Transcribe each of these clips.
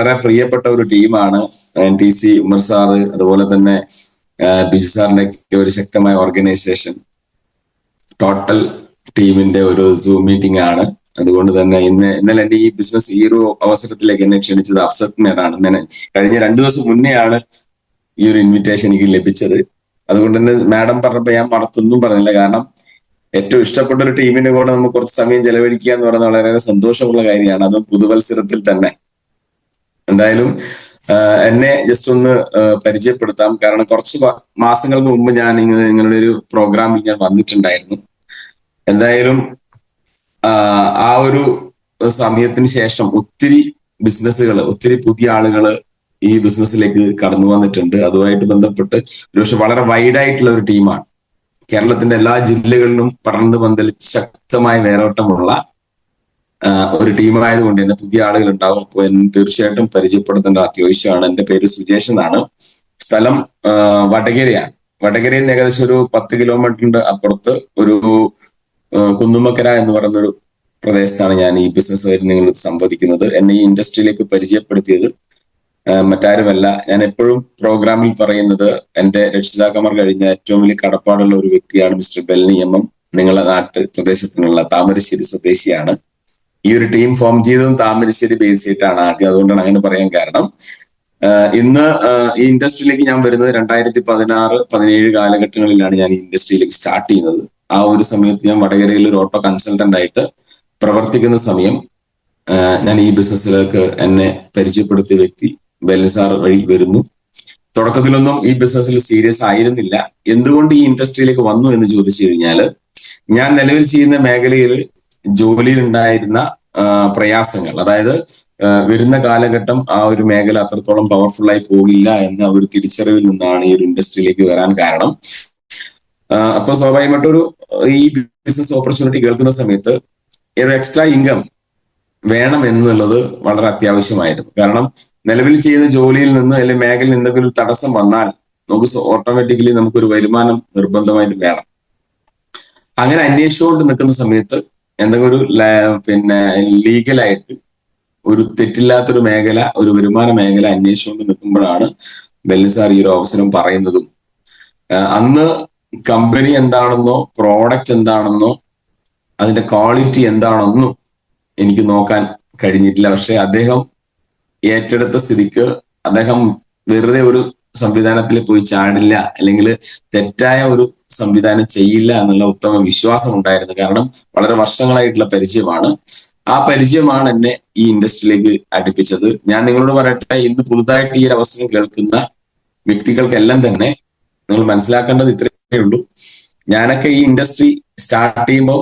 വളരെ പ്രിയപ്പെട്ട ഒരു ടീമാണ് TC ഉമർ സാറ്, അതുപോലെ തന്നെ ബിജു സാറിന്റെ ഒരു ശക്തമായ ഓർഗനൈസേഷൻ, ടോട്ടൽ ടീമിന്റെ ഒരു സൂം മീറ്റിംഗ് ആണ്. അതുകൊണ്ട് തന്നെ ഇന്നലെ എന്റെ ഈ ബിസിനസ് ഈ ഒരു അവസരത്തിലേക്ക് എന്നെ ക്ഷണിച്ചത് അഫ്സത്തിനാണ്. കഴിഞ്ഞ 2 ദിവസം മുന്നെയാണ് ഈ ഒരു ഇൻവിറ്റേഷൻ എനിക്ക് ലഭിച്ചത്. അതുകൊണ്ട് തന്നെ മാഡം പറഞ്ഞപ്പോ ഞാൻ മറത്തൊന്നും പറഞ്ഞില്ല. കാരണം ഏറ്റവും ഇഷ്ടപ്പെട്ട ഒരു ടീമിന്റെ കൂടെ നമുക്ക് കുറച്ച് സമയം ചെലവഴിക്കുക എന്ന് പറയുന്നത് വളരെ സന്തോഷമുള്ള കാര്യമാണ്, അതും പുതുവത്സരത്തിൽ തന്നെ. എന്തായാലും എന്നെ ജസ്റ്റ് ഒന്ന് പരിചയപ്പെടുത്താം. കാരണം കുറച്ച് മാസങ്ങൾക്ക് മുമ്പ് ഞാൻ നിങ്ങളുടെ ഒരു പ്രോഗ്രാമിൽ ഞാൻ വന്നിട്ടുണ്ടായിരുന്നു. എന്തായാലും ആ ഒരു സമയത്തിന് ശേഷം ഒത്തിരി ബിസിനസ്സുകൾ, ഒത്തിരി പുതിയ ആളുകൾ ഈ ബിസിനസ്സിലേക്ക് കടന്നു വന്നിട്ടുണ്ട്. അതുമായിട്ട് ബന്ധപ്പെട്ട് ഒരുപക്ഷെ വളരെ വൈഡായിട്ടുള്ള ഒരു ടീമാണ്. കേരളത്തിന്റെ എല്ലാ ജില്ലകളിലും പടർന്നു പന്തലിച്ച് ശക്തമായ വേരോട്ടമുള്ള ഒരു ടീമായതുകൊണ്ട് തന്നെ പുതിയ ആളുകൾ ഉണ്ടാവും. അപ്പോൾ തീർച്ചയായിട്ടും പരിചയപ്പെടുത്തേണ്ട അത്യാവശ്യമാണ്. എന്റെ പേര് സുജേഷ് എന്നാണ്. സ്ഥലം വടകരയാണ്. വടകരയിൽ നിന്ന് ഏകദേശം ഒരു 10 കിലോമീറ്ററിന്റെ അപ്പുറത്ത് ഒരു കുന്നുമക്കര എന്ന് പറയുന്നൊരു പ്രദേശത്താണ് ഞാൻ ഈ ബിസിനസ്സുകാർ നിങ്ങൾ സംവദിക്കുന്നത്. എന്നെ ഈ ഇൻഡസ്ട്രിയിലേക്ക് പരിചയപ്പെടുത്തിയത് മറ്റാരുമല്ല, ഞാൻ എപ്പോഴും പ്രോഗ്രാമിൽ പറയുന്നത് എന്റെ രക്ഷിതാക്കന്മാർ കഴിഞ്ഞ ഏറ്റവും വലിയ കടപ്പാടുള്ള ഒരു വ്യക്തിയാണ് മിസ്റ്റർ ബെൽനി MM. നിങ്ങളുടെ പ്രദേശത്തിനുള്ള താമരശ്ശേരി സ്വദേശിയാണ്. ഈ ഒരു ടീം ഫോം ചെയ്തതും താമരശ്ശേരി ബേസ് ചെയ്തിട്ടാണ് ആദ്യം. അതുകൊണ്ടാണ് അങ്ങനെ പറയാൻ കാരണം. ഇന്ന് ഈ ഇൻഡസ്ട്രിയിലേക്ക് ഞാൻ വരുന്നത് 2016-17 കാലഘട്ടങ്ങളിലാണ് ഞാൻ ഈ ഇൻഡസ്ട്രിയിലേക്ക് സ്റ്റാർട്ട് ചെയ്യുന്നത്. ആ ഒരു സമയത്ത് ഞാൻ വടകരയിൽ ഒരു ഓട്ടോ കൺസൾട്ടന്റ് ആയിട്ട് പ്രവർത്തിക്കുന്ന സമയം ഞാൻ ഈ ബിസിനസ്സിലേക്ക് എന്നെ പരിചയപ്പെടുത്തിയ വ്യക്തി ബെൽനി സാർ വഴി വരുന്നു. തുടക്കത്തിലൊന്നും ഈ ബിസിനസ്സിൽ സീരിയസ് ആയിരുന്നില്ല. എന്തുകൊണ്ട് ഈ ഇൻഡസ്ട്രിയിലേക്ക് വന്നു എന്ന് ചോദിച്ചു കഴിഞ്ഞാല്, ഞാൻ നിലവിൽ ചെയ്യുന്ന മേഖലയിൽ ജോലിയിലുണ്ടായിരുന്ന പ്രയാസങ്ങൾ, അതായത് വരുന്ന കാലഘട്ടം ആ ഒരു മേഖല അത്രത്തോളം പവർഫുൾ ആയി പോകില്ല എന്ന ഒരു തിരിച്ചറിവിൽ നിന്നാണ് ഈ ഒരു ഇൻഡസ്ട്രിയിലേക്ക് വരാൻ കാരണം. അപ്പൊ സ്വാഭാവികമായിട്ടൊരു ഈ ബിസിനസ് ഓപ്പർച്യൂണിറ്റി കേൾക്കുന്ന സമയത്ത് ഒരു എക്സ്ട്രാ ഇൻകം വേണം എന്നുള്ളത് വളരെ അത്യാവശ്യമായിരുന്നു. കാരണം നിലവിൽ ചെയ്യുന്ന ജോലിയിൽ നിന്ന് അല്ലെങ്കിൽ മേഖലയിൽ എന്തെങ്കിലും ഒരു തടസ്സം വന്നാൽ നമുക്ക് ഓട്ടോമാറ്റിക്കലി നമുക്കൊരു വരുമാനം നിർബന്ധമായിട്ട് വേണം. അങ്ങനെ അന്വേഷിച്ചുകൊണ്ട് നിൽക്കുന്ന സമയത്ത് എന്തെങ്കിലും ഒരു ലീഗലായിട്ട് ഒരു തെറ്റില്ലാത്തൊരു മേഖല, ഒരു വരുമാന മേഖല അന്വേഷിച്ചുകൊണ്ട് നിൽക്കുമ്പോഴാണ് ബെൽനി സാർ ഈ ഒരു അവസരം പറയുന്നതും. അന്ന് കമ്പനി എന്താണെന്നോ പ്രോഡക്റ്റ് എന്താണെന്നോ അതിന്റെ ക്വാളിറ്റി എന്താണെന്നോ എനിക്ക് നോക്കാൻ കഴിഞ്ഞിട്ടില്ല. പക്ഷെ അദ്ദേഹം ഏറ്റെടുത്ത സ്ഥിതിക്ക് അദ്ദേഹം വെറുതെ ഒരു സംവിധാനത്തിൽ പോയി ചാടില്ല, അല്ലെങ്കിൽ തെറ്റായ ഒരു സംവിധാനം ചെയ്യില്ല എന്നുള്ള ഉത്തമ വിശ്വാസം ഉണ്ടായിരുന്നു. കാരണം വളരെ വർഷങ്ങളായിട്ടുള്ള പരിചയമാണ്. ആ പരിചയമാണ് എന്നെ ഈ ഇൻഡസ്ട്രിയിലേക്ക് അടുപ്പിച്ചത്. ഞാൻ നിങ്ങളോട് പറയട്ടെ, ഇന്ന് പുതുതായിട്ട് ഈ ഒരു അവസരം കേൾക്കുന്ന വ്യക്തികൾക്കെല്ലാം തന്നെ നിങ്ങൾ മനസ്സിലാക്കേണ്ടത് ഇത്രയേ ഉള്ളൂ. ഞാനൊക്കെ ഈ ഇൻഡസ്ട്രി സ്റ്റാർട്ട് ചെയ്യുമ്പോൾ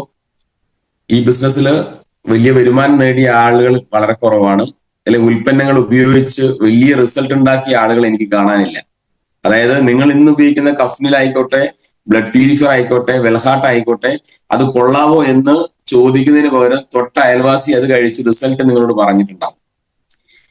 ഈ ബിസിനസ്സിൽ വലിയ വരുമാനം നേടിയ ആളുകൾ വളരെ കുറവാണ്. അല്ലെങ്കിൽ ഉൽപ്പന്നങ്ങൾ ഉപയോഗിച്ച് വലിയ റിസൾട്ട് ഉണ്ടാക്കിയ ആളുകൾ എനിക്ക് കാണാനില്ല. അതായത് നിങ്ങൾ ഇന്ന് ഉപയോഗിക്കുന്ന കഫ്നിൽ ആയിക്കോട്ടെ, ബ്ലഡ് പ്യൂരിഫയർ ആയിക്കോട്ടെ, വെൽഹാർട്ട് ആയിക്കോട്ടെ, അത് കൊള്ളാവോ എന്ന് ചോദിക്കുന്നതിന് പകരം തൊട്ട അയൽവാസി അത് കഴിച്ച് റിസൾട്ട് നിങ്ങളോട് പറഞ്ഞിട്ടുണ്ടാവും.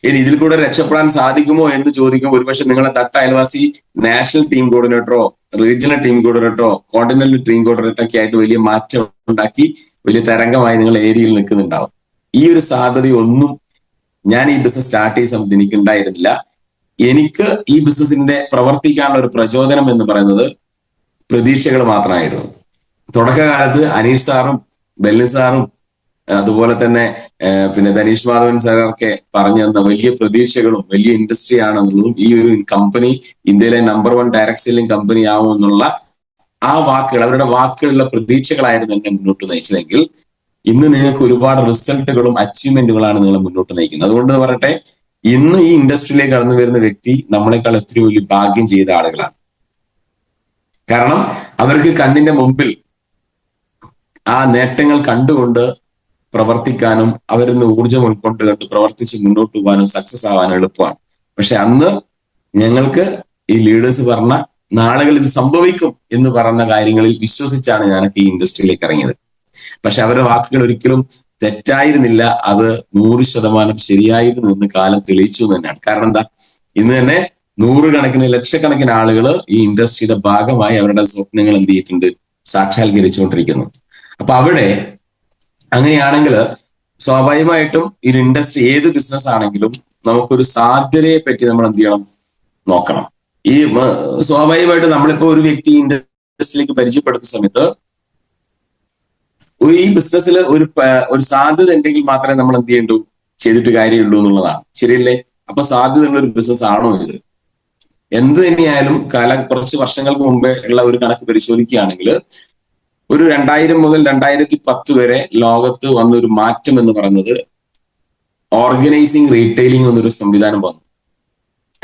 ഇനി ഇതിൽ കൂടെ രക്ഷപ്പെടാൻ സാധിക്കുമോ എന്ന് ചോദിക്കുമ്പോൾ ഒരുപക്ഷെ നിങ്ങളെ തൊട്ട അയൽവാസി നാഷണൽ ടീം കോർഡിനേറ്ററോ, റീജിയണൽ ടീം കോർഡിനേറ്ററോ, കോണ്ടിനെന്റൽ ടീം കോർഡിനേറ്റർ ഒക്കെ ആയിട്ട് വലിയ മാറ്റം ഉണ്ടാക്കി വലിയ തരംഗമായി നിങ്ങൾ ഏരിയയിൽ നിൽക്കുന്നുണ്ടാവും. ഈ ഒരു സാധ്യതയൊന്നും ഞാൻ ഈ ബിസിനസ് സ്റ്റാർട്ട് ചെയ്ത സമയത്ത് എനിക്ക് ഉണ്ടായിരുന്നില്ല. എനിക്ക് ഈ ബിസിനസിന്റെ പ്രവർത്തിക്കാനുള്ള ഒരു പ്രചോദനം എന്ന് പറയുന്നത് പ്രതീക്ഷകൾ മാത്രമായിരുന്നു. തുടക്കകാലത്ത് അനീഷ് സാറും ബെൽനി സാറും അതുപോലെ തന്നെ ധനീഷ് മാധവൻ സാറൊക്കെ പറഞ്ഞു തന്ന വലിയ പ്രതീക്ഷകളും വലിയ ഇൻഡസ്ട്രി ആണെന്നുള്ളതും ഈ ഒരു കമ്പനി ഇന്ത്യയിലെ നമ്പർ 1 ഡയറക്ട് സെല്ലിംഗ് കമ്പനി ആവുമെന്നുള്ള ആ വാക്കുകൾ, അവരുടെ വാക്കുകളുള്ള പ്രതീക്ഷകളായിരുന്നു എന്നെ മുന്നോട്ട് നയിച്ചതെങ്കിൽ ഇന്ന് നിങ്ങൾക്ക് ഒരുപാട് റിസൾട്ടുകളും അച്ചീവ്മെന്റുകളാണ് നിങ്ങളെ മുന്നോട്ട് നയിക്കുന്നത്. അതുകൊണ്ട് പറയട്ടെ, ഇന്ന് ഈ ഇൻഡസ്ട്രിയിലേക്ക് കടന്നു വരുന്ന വ്യക്തി നമ്മളെക്കാൾ എത്രയോ വലിയ ഭാഗ്യം ചെയ്ത ആളുകളാണ്. കാരണം അവർക്ക് കണ്ണിന്റെ മുമ്പിൽ ആ നേട്ടങ്ങൾ കണ്ടുകൊണ്ട് പ്രവർത്തിക്കാനും അവരിൽ നിന്ന് ഊർജം ഉൾക്കൊണ്ട് കണ്ട് പ്രവർത്തിച്ച് മുന്നോട്ട് പോകാനും സക്സസ് ആവാനും എളുപ്പമാണ്. പക്ഷെ അന്ന് ഞങ്ങൾക്ക് ഈ ലീഡേഴ്സ് പറഞ്ഞ നാളുകൾ ഇത് സംഭവിക്കും എന്ന് പറഞ്ഞ കാര്യങ്ങളിൽ വിശ്വസിച്ചാണ് ഞാനൊക്കെ ഈ ഇൻഡസ്ട്രിയിലേക്ക് ഇറങ്ങിയത്. പക്ഷെ അവരുടെ വാക്കുകൾ ഒരിക്കലും തെറ്റായിരുന്നില്ല, അത് 100% ശരിയായിരുന്നു എന്ന് കാലം തെളിയിച്ചു തന്നെയാണ്. കാരണം എന്താ, ഇന്ന് തന്നെ നൂറുകണക്കിന് ലക്ഷക്കണക്കിന് ആളുകൾ ഈ ഇൻഡസ്ട്രിയുടെ ഭാഗമായി അവരുടെ സ്വപ്നങ്ങൾ എന്ത് ചെയ്തിട്ടുണ്ട്, സാക്ഷാത്കരിച്ചുകൊണ്ടിരിക്കുന്നു. അപ്പൊ അവിടെ അങ്ങനെയാണെങ്കിൽ സ്വാഭാവികമായിട്ടും ഈ ഇൻഡസ്ട്രി ഏത് ബിസിനസ് ആണെങ്കിലും നമുക്കൊരു സാധ്യതയെ പറ്റി നമ്മൾ എന്ത് ചെയ്യണം, നോക്കണം. ഈ സ്വാഭാവികമായിട്ട് നമ്മളിപ്പോ ഒരു വ്യക്തി ഇൻഡസ്ട്രിയിലേക്ക് പരിചയപ്പെടുത്തുന്ന സമയത്ത് ഈ ബിസിനസ്സിൽ ഒരു സാധ്യത ഉണ്ടെങ്കിൽ മാത്രമേ നമ്മൾ എന്ത് ചെയ്യണ്ടു, ചെയ്തിട്ട് കാര്യമുള്ളൂ എന്നുള്ളതാണ്. ശരിയല്ലേ? അപ്പൊ സാധ്യതയുള്ള ഒരു ബിസിനസ് ആണോ ഇത്? എന്ത് തന്നെയായാലും കുറച്ച് വർഷങ്ങൾക്ക് മുമ്പേ ഉള്ള ഒരു കണക്ക് പരിശോധിക്കുകയാണെങ്കിൽ ഒരു 2000 മുതൽ 2010 വരെ ലോകത്ത് വന്ന ഒരു മാറ്റം എന്ന് പറയുന്നത് ഓർഗനൈസിങ് റീറ്റെയിലിംഗ് എന്നൊരു സംവിധാനം വന്നു.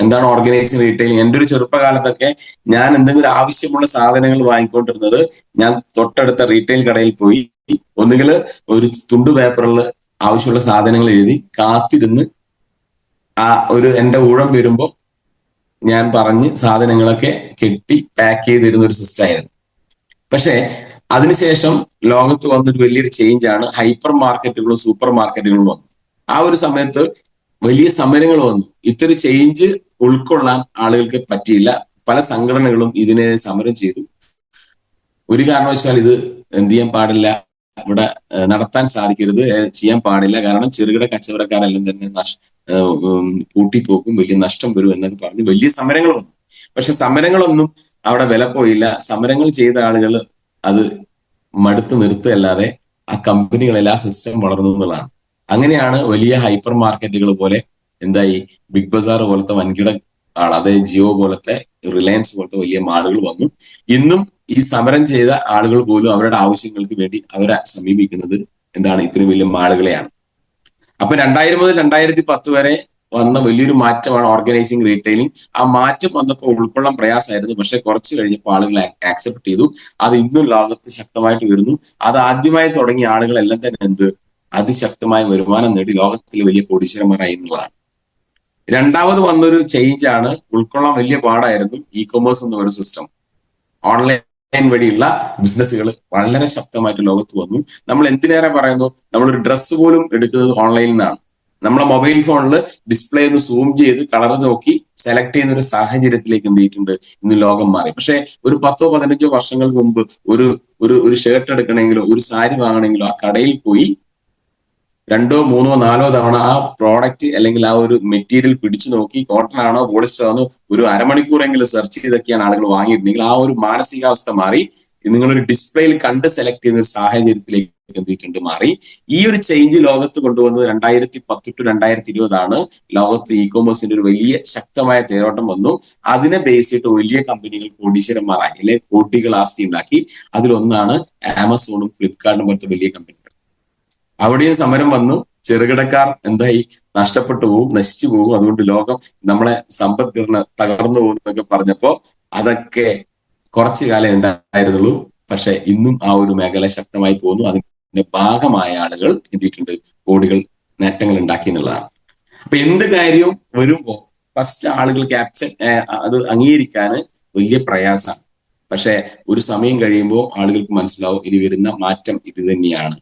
എന്താണ് ഓർഗനൈസിങ് റീറ്റെയിലിംഗ്? എൻ്റെ ഒരു ചെറുപ്പകാലത്തൊക്കെ ഞാൻ എന്തെങ്കിലും ആവശ്യമുള്ള സാധനങ്ങൾ വാങ്ങിക്കൊണ്ടിരുന്നത് ഞാൻ തൊട്ടടുത്ത റീറ്റെയിൽ കടയിൽ പോയി ഒന്നുകിൽ ഒരു തുണ്ടു പേപ്പറിൽ ആവശ്യമുള്ള സാധനങ്ങൾ എഴുതി കാത്തിരുന്ന് എൻ്റെ ഊഴം വരുമ്പോൾ ഞാൻ പറഞ്ഞ് സാധനങ്ങളൊക്കെ കെട്ടി പാക്ക് ചെയ്തിരുന്ന ഒരു സിസ്റ്റം ആയിരുന്നു. പക്ഷേ അതിനുശേഷം ലോകത്ത് വന്നൊരു വലിയൊരു ചേഞ്ച് ആണ് ഹൈപ്പർ മാർക്കറ്റുകളും സൂപ്പർ മാർക്കറ്റുകളും വന്നു. ആ ഒരു സമയത്ത് വലിയ സമരങ്ങൾ വന്നു. ഇത്തരം ചേഞ്ച് ഉൾക്കൊള്ളാൻ ആളുകൾക്ക് പറ്റിയില്ല. പല സംഘടനകളും ഇതിനെ സമരം ചെയ്തു. ഒരു കാരണവശാൽ ഇത് എന്ത് ചെയ്യാൻ പാടില്ല, ഇവിടെ നടത്താൻ സാധിക്കരുത്, ചെയ്യാൻ പാടില്ല, കാരണം ചെറുകിട കച്ചവടക്കാരെല്ലാം തന്നെ പൂട്ടിപ്പോക്കും, വലിയ നഷ്ടം വരും എന്നൊക്കെ പറഞ്ഞ് വലിയ സമരങ്ങൾ വന്നു. പക്ഷെ സമരങ്ങളൊന്നും അവിടെ വില പോയില്ല. സമരങ്ങൾ ചെയ്ത ആളുകൾ അത് മടുത്ത് നിർത്തുകയല്ലാതെ ആ കമ്പനികളെല്ലാം ആ സിസ്റ്റം വളർന്നു എന്നുള്ളതാണ്. അങ്ങനെയാണ് വലിയ ഹൈപ്പർ മാർക്കറ്റുകൾ പോലെ എന്തായി ബിഗ് ബസാർ പോലത്തെ വൻകിട അതായത് ജിയോ പോലത്തെ റിലയൻസ് പോലത്തെ വലിയ മാളുകൾ വന്നു. ഇന്നും ഈ സമരം ചെയ്ത ആളുകൾ പോലും അവരുടെ ആവശ്യങ്ങൾക്ക് വേണ്ടി അവരെ സമീപിക്കുന്നത് എന്താണ്, ഇത്രയും വലിയ മാളുകളെയാണ്. അപ്പൊ 2000 മുതൽ 2010 വരെ വന്ന വലിയൊരു മാറ്റമാണ് ഓർഗനൈസിങ് റീറ്റെയിലിംഗ്. ആ മാറ്റം വന്നപ്പോൾ ഉൾക്കൊള്ളാൻ പ്രയാസമായിരുന്നു. പക്ഷെ കുറച്ച് കഴിഞ്ഞപ്പോൾ ആളുകൾ ആക്സെപ്റ്റ് ചെയ്തു. അത് ഇന്നും ലോകത്ത് ശക്തമായിട്ട് വരുന്നു. അത് ആദ്യമായി തുടങ്ങിയ ആളുകളെല്ലാം തന്നെ അതിശക്തമായ വരുമാനം നേടി ലോകത്തിലെ വലിയ കോടീശ്വരന്മാരായി എന്നുള്ളതാണ്. രണ്ടാമത് വന്നൊരു ചേഞ്ച് ആണ്, ഉൾക്കൊള്ളാൻ വലിയ പാടായിരുന്നു, ഇ കൊമേഴ്സ് എന്ന ഒരു സിസ്റ്റം. ഓൺലൈൻ വഴിയുള്ള ബിസിനസ്സുകൾ വളരെ ശക്തമായിട്ട് ലോകത്ത് വന്നു. നമ്മൾ എന്തിനേറെ പറയുന്നു, നമ്മളൊരു ഡ്രസ്സ് പോലും എടുക്കുന്നത് ഓൺലൈനിൽ നിന്നാണ്. നമ്മളെ മൊബൈൽ ഫോണിൽ ഡിസ്പ്ലേ ഒന്ന് സൂം ചെയ്ത് കളർ നോക്കി സെലക്ട് ചെയ്യുന്ന ഒരു സാഹചര്യത്തിലേക്ക് എന്ത് ചെയ്തിട്ടുണ്ട്, ഇന്ന് ലോകം മാറി. പക്ഷെ ഒരു 10-15 വർഷങ്ങൾക്ക് മുമ്പ് ഒരു ഒരു ഷർട്ട് എടുക്കണമെങ്കിലോ ഒരു സാരി വാങ്ങണമെങ്കിലോ ആ കടയിൽ പോയി 2, 3, 4 തവണ ആ പ്രോഡക്റ്റ് അല്ലെങ്കിൽ ആ ഒരു മെറ്റീരിയൽ പിടിച്ചു നോക്കി കോട്ടൺ ആണോ പോളിസ്റ്റർ ആണോ ഒരു അരമണിക്കൂറെങ്കിലും സെർച്ച് ചെയ്തൊക്കെയാണ് ആളുകൾ വാങ്ങിയിരുന്നെങ്കിൽ ആ ഒരു മാനസികാവസ്ഥ മാറി. നിങ്ങളൊരു ഡിസ്പ്ലേയിൽ കണ്ട് സെലക്ട് ചെയ്യുന്ന ഒരു സാഹചര്യത്തിലേക്ക് എന്തിട്ടുണ്ട് മാറി. ഈ ഒരു ചേഞ്ച് ലോകത്ത് കൊണ്ടുവന്നത് 2010 to 2020 ലോകത്ത് ഇ കോമേഴ്സിന്റെ ഒരു വലിയ ശക്തമായ തേരോട്ടം വന്നു. അതിനെ ബേസ് ചെയ്തിട്ട് വലിയ കമ്പനികൾ കോടീശ്വരന്മാരായി, അല്ലെ കോടികൾ ആസ്തി ഉണ്ടാക്കി. അതിലൊന്നാണ് ആമസോണും ഫ്ലിപ്കാർട്ടും പോലത്തെ വലിയ കമ്പനികൾ. അവിടെയും സമരം വന്നു. ചെറുകിടക്കാർ എന്തായി, നഷ്ടപ്പെട്ടു പോകും, നശിച്ചു പോകും, അതുകൊണ്ട് ലോകം നമ്മളെ സമ്പദ്ഘടന തകർന്നു പോകും എന്നൊക്കെ പറഞ്ഞപ്പോ അതൊക്കെ കുറച്ചു കാലം ഉണ്ടായിരുന്നുള്ളൂ. പക്ഷെ ഇന്നും ആ ഒരു മേഖല ശക്തമായി പോകുന്നു. അതിന്റെ ഭാഗമായ ആളുകൾ എന്തിട്ടുണ്ട്, കോടികൾ നേട്ടങ്ങൾ ഉണ്ടാക്കി എന്നുള്ളതാണ്. അപ്പൊ എന്ത് കാര്യവും വരുമ്പോ ഫസ്റ്റ് ആളുകൾക്ക് അത് അംഗീകരിക്കാൻ വലിയ പ്രയാസമാണ്. പക്ഷെ ഒരു സമയം കഴിയുമ്പോൾ ആളുകൾക്ക് മനസ്സിലാവും ഇനി വരുന്ന മാറ്റം ഇത് തന്നെയാണ്.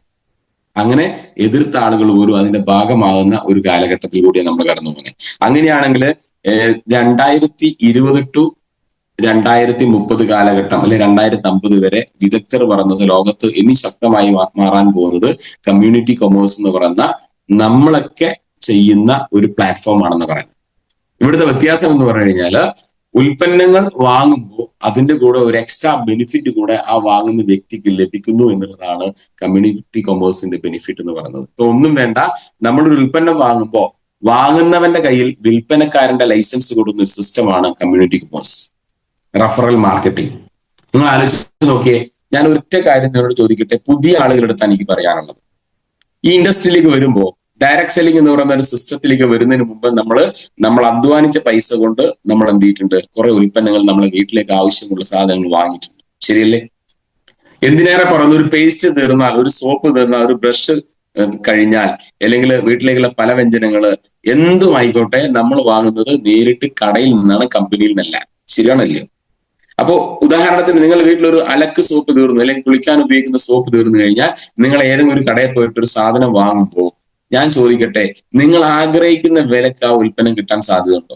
അങ്ങനെ എതിർത്ത ആളുകൾ പോലും അതിന്റെ ഭാഗമാകുന്ന ഒരു കാലഘട്ടത്തിൽ കൂടിയാണ് നമ്മൾ കടന്നു പോകുന്നത്. അങ്ങനെയാണെങ്കിൽ 2020 to 2030 കാലഘട്ടം അല്ലെ 2050 വരെ വിദഗ്ധർ പറയുന്നത് ലോകത്ത് ഇനി ശക്തമായി മാറാൻ പോകുന്നത് കമ്മ്യൂണിറ്റി കൊമേഴ്സ് എന്ന് പറയുന്ന നമ്മളൊക്കെ ചെയ്യുന്ന ഒരു പ്ലാറ്റ്ഫോം ആണെന്ന് പറയുന്നത്. ഇവിടുത്തെ വ്യത്യാസം എന്ന് പറഞ്ഞു കഴിഞ്ഞാൽ ഉൽപ്പന്നങ്ങൾ വാങ്ങുമ്പോൾ അതിന്റെ കൂടെ ഒരു എക്സ്ട്രാ ബെനിഫിറ്റ് കൂടെ ആ വാങ്ങുന്ന വ്യക്തിക്ക് ലഭിക്കുന്നു എന്നുള്ളതാണ് കമ്മ്യൂണിറ്റി കൊമേഴ്സിന്റെ ബെനിഫിറ്റ് എന്ന് പറയുന്നത്. ഇപ്പൊ ഒന്നും വേണ്ട, നമ്മളൊരു ഉൽപ്പന്നം വാങ്ങുമ്പോൾ വാങ്ങുന്നവന്റെ കയ്യിൽ വിൽപ്പനക്കാരന്റെ ലൈസൻസ് കൊടുക്കുന്ന ഒരു സിസ്റ്റമാണ് കമ്മ്യൂണിറ്റി കൊമേഴ്സ്, റഫറൽ മാർക്കറ്റിംഗ്. നിങ്ങൾ ആലോചിച്ച് നോക്കിയേ. ഞാൻ ഒറ്റ കാര്യം നിങ്ങളോട് ചോദിക്കട്ടെ, പുതിയ ആളുകളുടെ അടുത്ത് എനിക്ക് പറയാനുള്ളത്, ഈ ഇൻഡസ്ട്രിയിലേക്ക് വരുമ്പോൾ ഡയറക്ട് സെല്ലിംഗ് എന്ന് പറയുന്ന ഒരു സിസ്റ്റത്തിലേക്ക് വരുന്നതിന് മുമ്പ് നമ്മൾ അധ്വാനിച്ച പൈസ കൊണ്ട് നമ്മൾ എന്ത് ചെയ്തിട്ടുണ്ട്, കുറെ ഉൽപ്പന്നങ്ങൾ നമ്മളെ വീട്ടിലേക്ക് ആവശ്യമുള്ള സാധനങ്ങൾ വാങ്ങിയിട്ടുണ്ട്. ശരിയല്ലേ? എന്തിനേറെ പറയുന്നു, ഒരു പേസ്റ്റ് തീർന്നാൽ, ഒരു സോപ്പ് തീർന്നാൽ, ഒരു ബ്രഷ് കഴിഞ്ഞാൽ, അല്ലെങ്കിൽ വീട്ടിലേക്കുള്ള പല വ്യഞ്ജനങ്ങള് എന്തും ആയിക്കോട്ടെ നമ്മൾ വാങ്ങുന്നത് നേരിട്ട് കടയിൽ നിന്നാണ്, കമ്പനിയിൽ നിന്നല്ല. ശരിയാണല്ലോ? അപ്പോ ഉദാഹരണത്തിന് നിങ്ങൾ വീട്ടിലൊരു അലക്ക് സോപ്പ് തീർന്നു, അല്ലെങ്കിൽ കുളിക്കാൻ ഉപയോഗിക്കുന്ന സോപ്പ് തീർന്നു കഴിഞ്ഞാൽ നിങ്ങൾ ഏതെങ്കിലും ഒരു കടയിൽ പോയിട്ട് ഒരു സാധനം വാങ്ങുമ്പോൾ ഞാൻ ചോദിക്കട്ടെ, നിങ്ങൾ ആഗ്രഹിക്കുന്ന വിലക്ക് ആ ഉൽപ്പന്നം കിട്ടാൻ സാധ്യതയുണ്ടോ?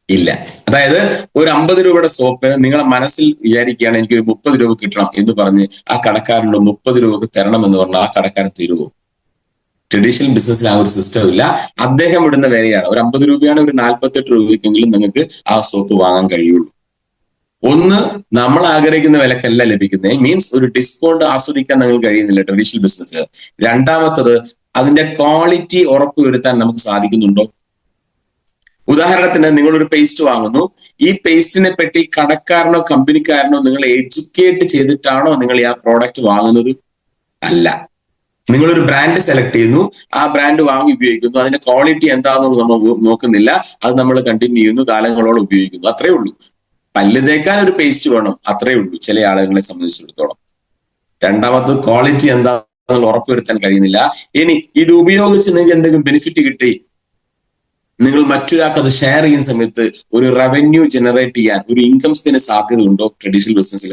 ഇല്ല. അതായത് ഒരു 50 രൂപയുടെ സോപ്പ് നിങ്ങളെ മനസ്സിൽ വിചാരിക്കുകയാണ് എനിക്ക് ഒരു 30 രൂപ കിട്ടണം എന്ന് പറഞ്ഞ് ആ കടക്കാരനോട് 30 രൂപക്ക് തരണം എന്ന് പറഞ്ഞാൽ ആ കടക്കാരൻ തരുമോ? ട്രഡീഷണൽ ബിസിനസ്സിൽ ആ ഒരു സിസ്റ്റം ഇല്ല. അദ്ദേഹം ഇടുന്ന വിലയാണ്. ഒരു 50 രൂപയാണ്, ഒരു 48 രൂപയ്ക്കെങ്കിലും നിങ്ങൾക്ക് ആ സോപ്പ് വാങ്ങാൻ കഴിയുള്ളൂ. ഒന്ന്, നമ്മൾ ആഗ്രഹിക്കുന്ന വിലക്കല്ല ലഭിക്കുന്നത്, മീൻസ് ഒരു ഡിസ്കൗണ്ട് ആസ്വദിക്കാൻ നിങ്ങൾക്ക് കഴിയുന്നില്ല ട്രഡീഷണൽ ബിസിനസ്സിൽ. രണ്ടാമത്തത്, അതിന്റെ ക്വാളിറ്റി ഉറപ്പുവരുത്താൻ നമുക്ക് സാധിക്കുന്നുണ്ടോ? ഉദാഹരണത്തിന്, നിങ്ങളൊരു പേസ്റ്റ് വാങ്ങുന്നു. ഈ പേസ്റ്റിനെ പറ്റി കടക്കാരനോ കമ്പനിക്കാരനോ നിങ്ങൾ എഡ്യൂക്കേറ്റ് ചെയ്തിട്ടാണോ നിങ്ങൾ ആ പ്രോഡക്റ്റ് വാങ്ങുന്നത്? അല്ല. നിങ്ങളൊരു ബ്രാൻഡ് സെലക്ട് ചെയ്യുന്നു, ആ ബ്രാൻഡ് വാങ്ങി ഉപയോഗിക്കുന്നു, അതിന്റെ ക്വാളിറ്റി എന്താണെന്ന് നമ്മൾ നോക്കുന്നില്ല, അത് നമ്മൾ കണ്ടിന്യൂ ചെയ്യുന്നു, കാലങ്ങളോളം ഉപയോഗിക്കുന്നു, അത്രേ ഉള്ളൂ. പല്ല് തേക്കാൻ ഒരു പേസ്റ്റ് വേണം, അത്രേ ഉള്ളൂ ചില ആളുകളെ സംബന്ധിച്ചിടത്തോളം. രണ്ടാമത്, ക്വാളിറ്റി എന്താണെന്ന് ഉറപ്പുവരുത്താൻ കഴിയുന്നില്ല. ഇനി ഇത് ഉപയോഗിച്ച് നിങ്ങൾക്ക് എന്തെങ്കിലും ബെനിഫിറ്റ് കിട്ടി, നിങ്ങൾ മറ്റൊരാൾക്ക് അത് ഷെയർ ചെയ്യുന്ന സമയത്ത് ഒരു റവന്യൂ ജനറേറ്റ് ചെയ്യാൻ, ഒരു ഇൻകംസിന് സാധ്യത ഉണ്ടോ ട്രഡീഷണൽ ബിസിനസ്സിൽ?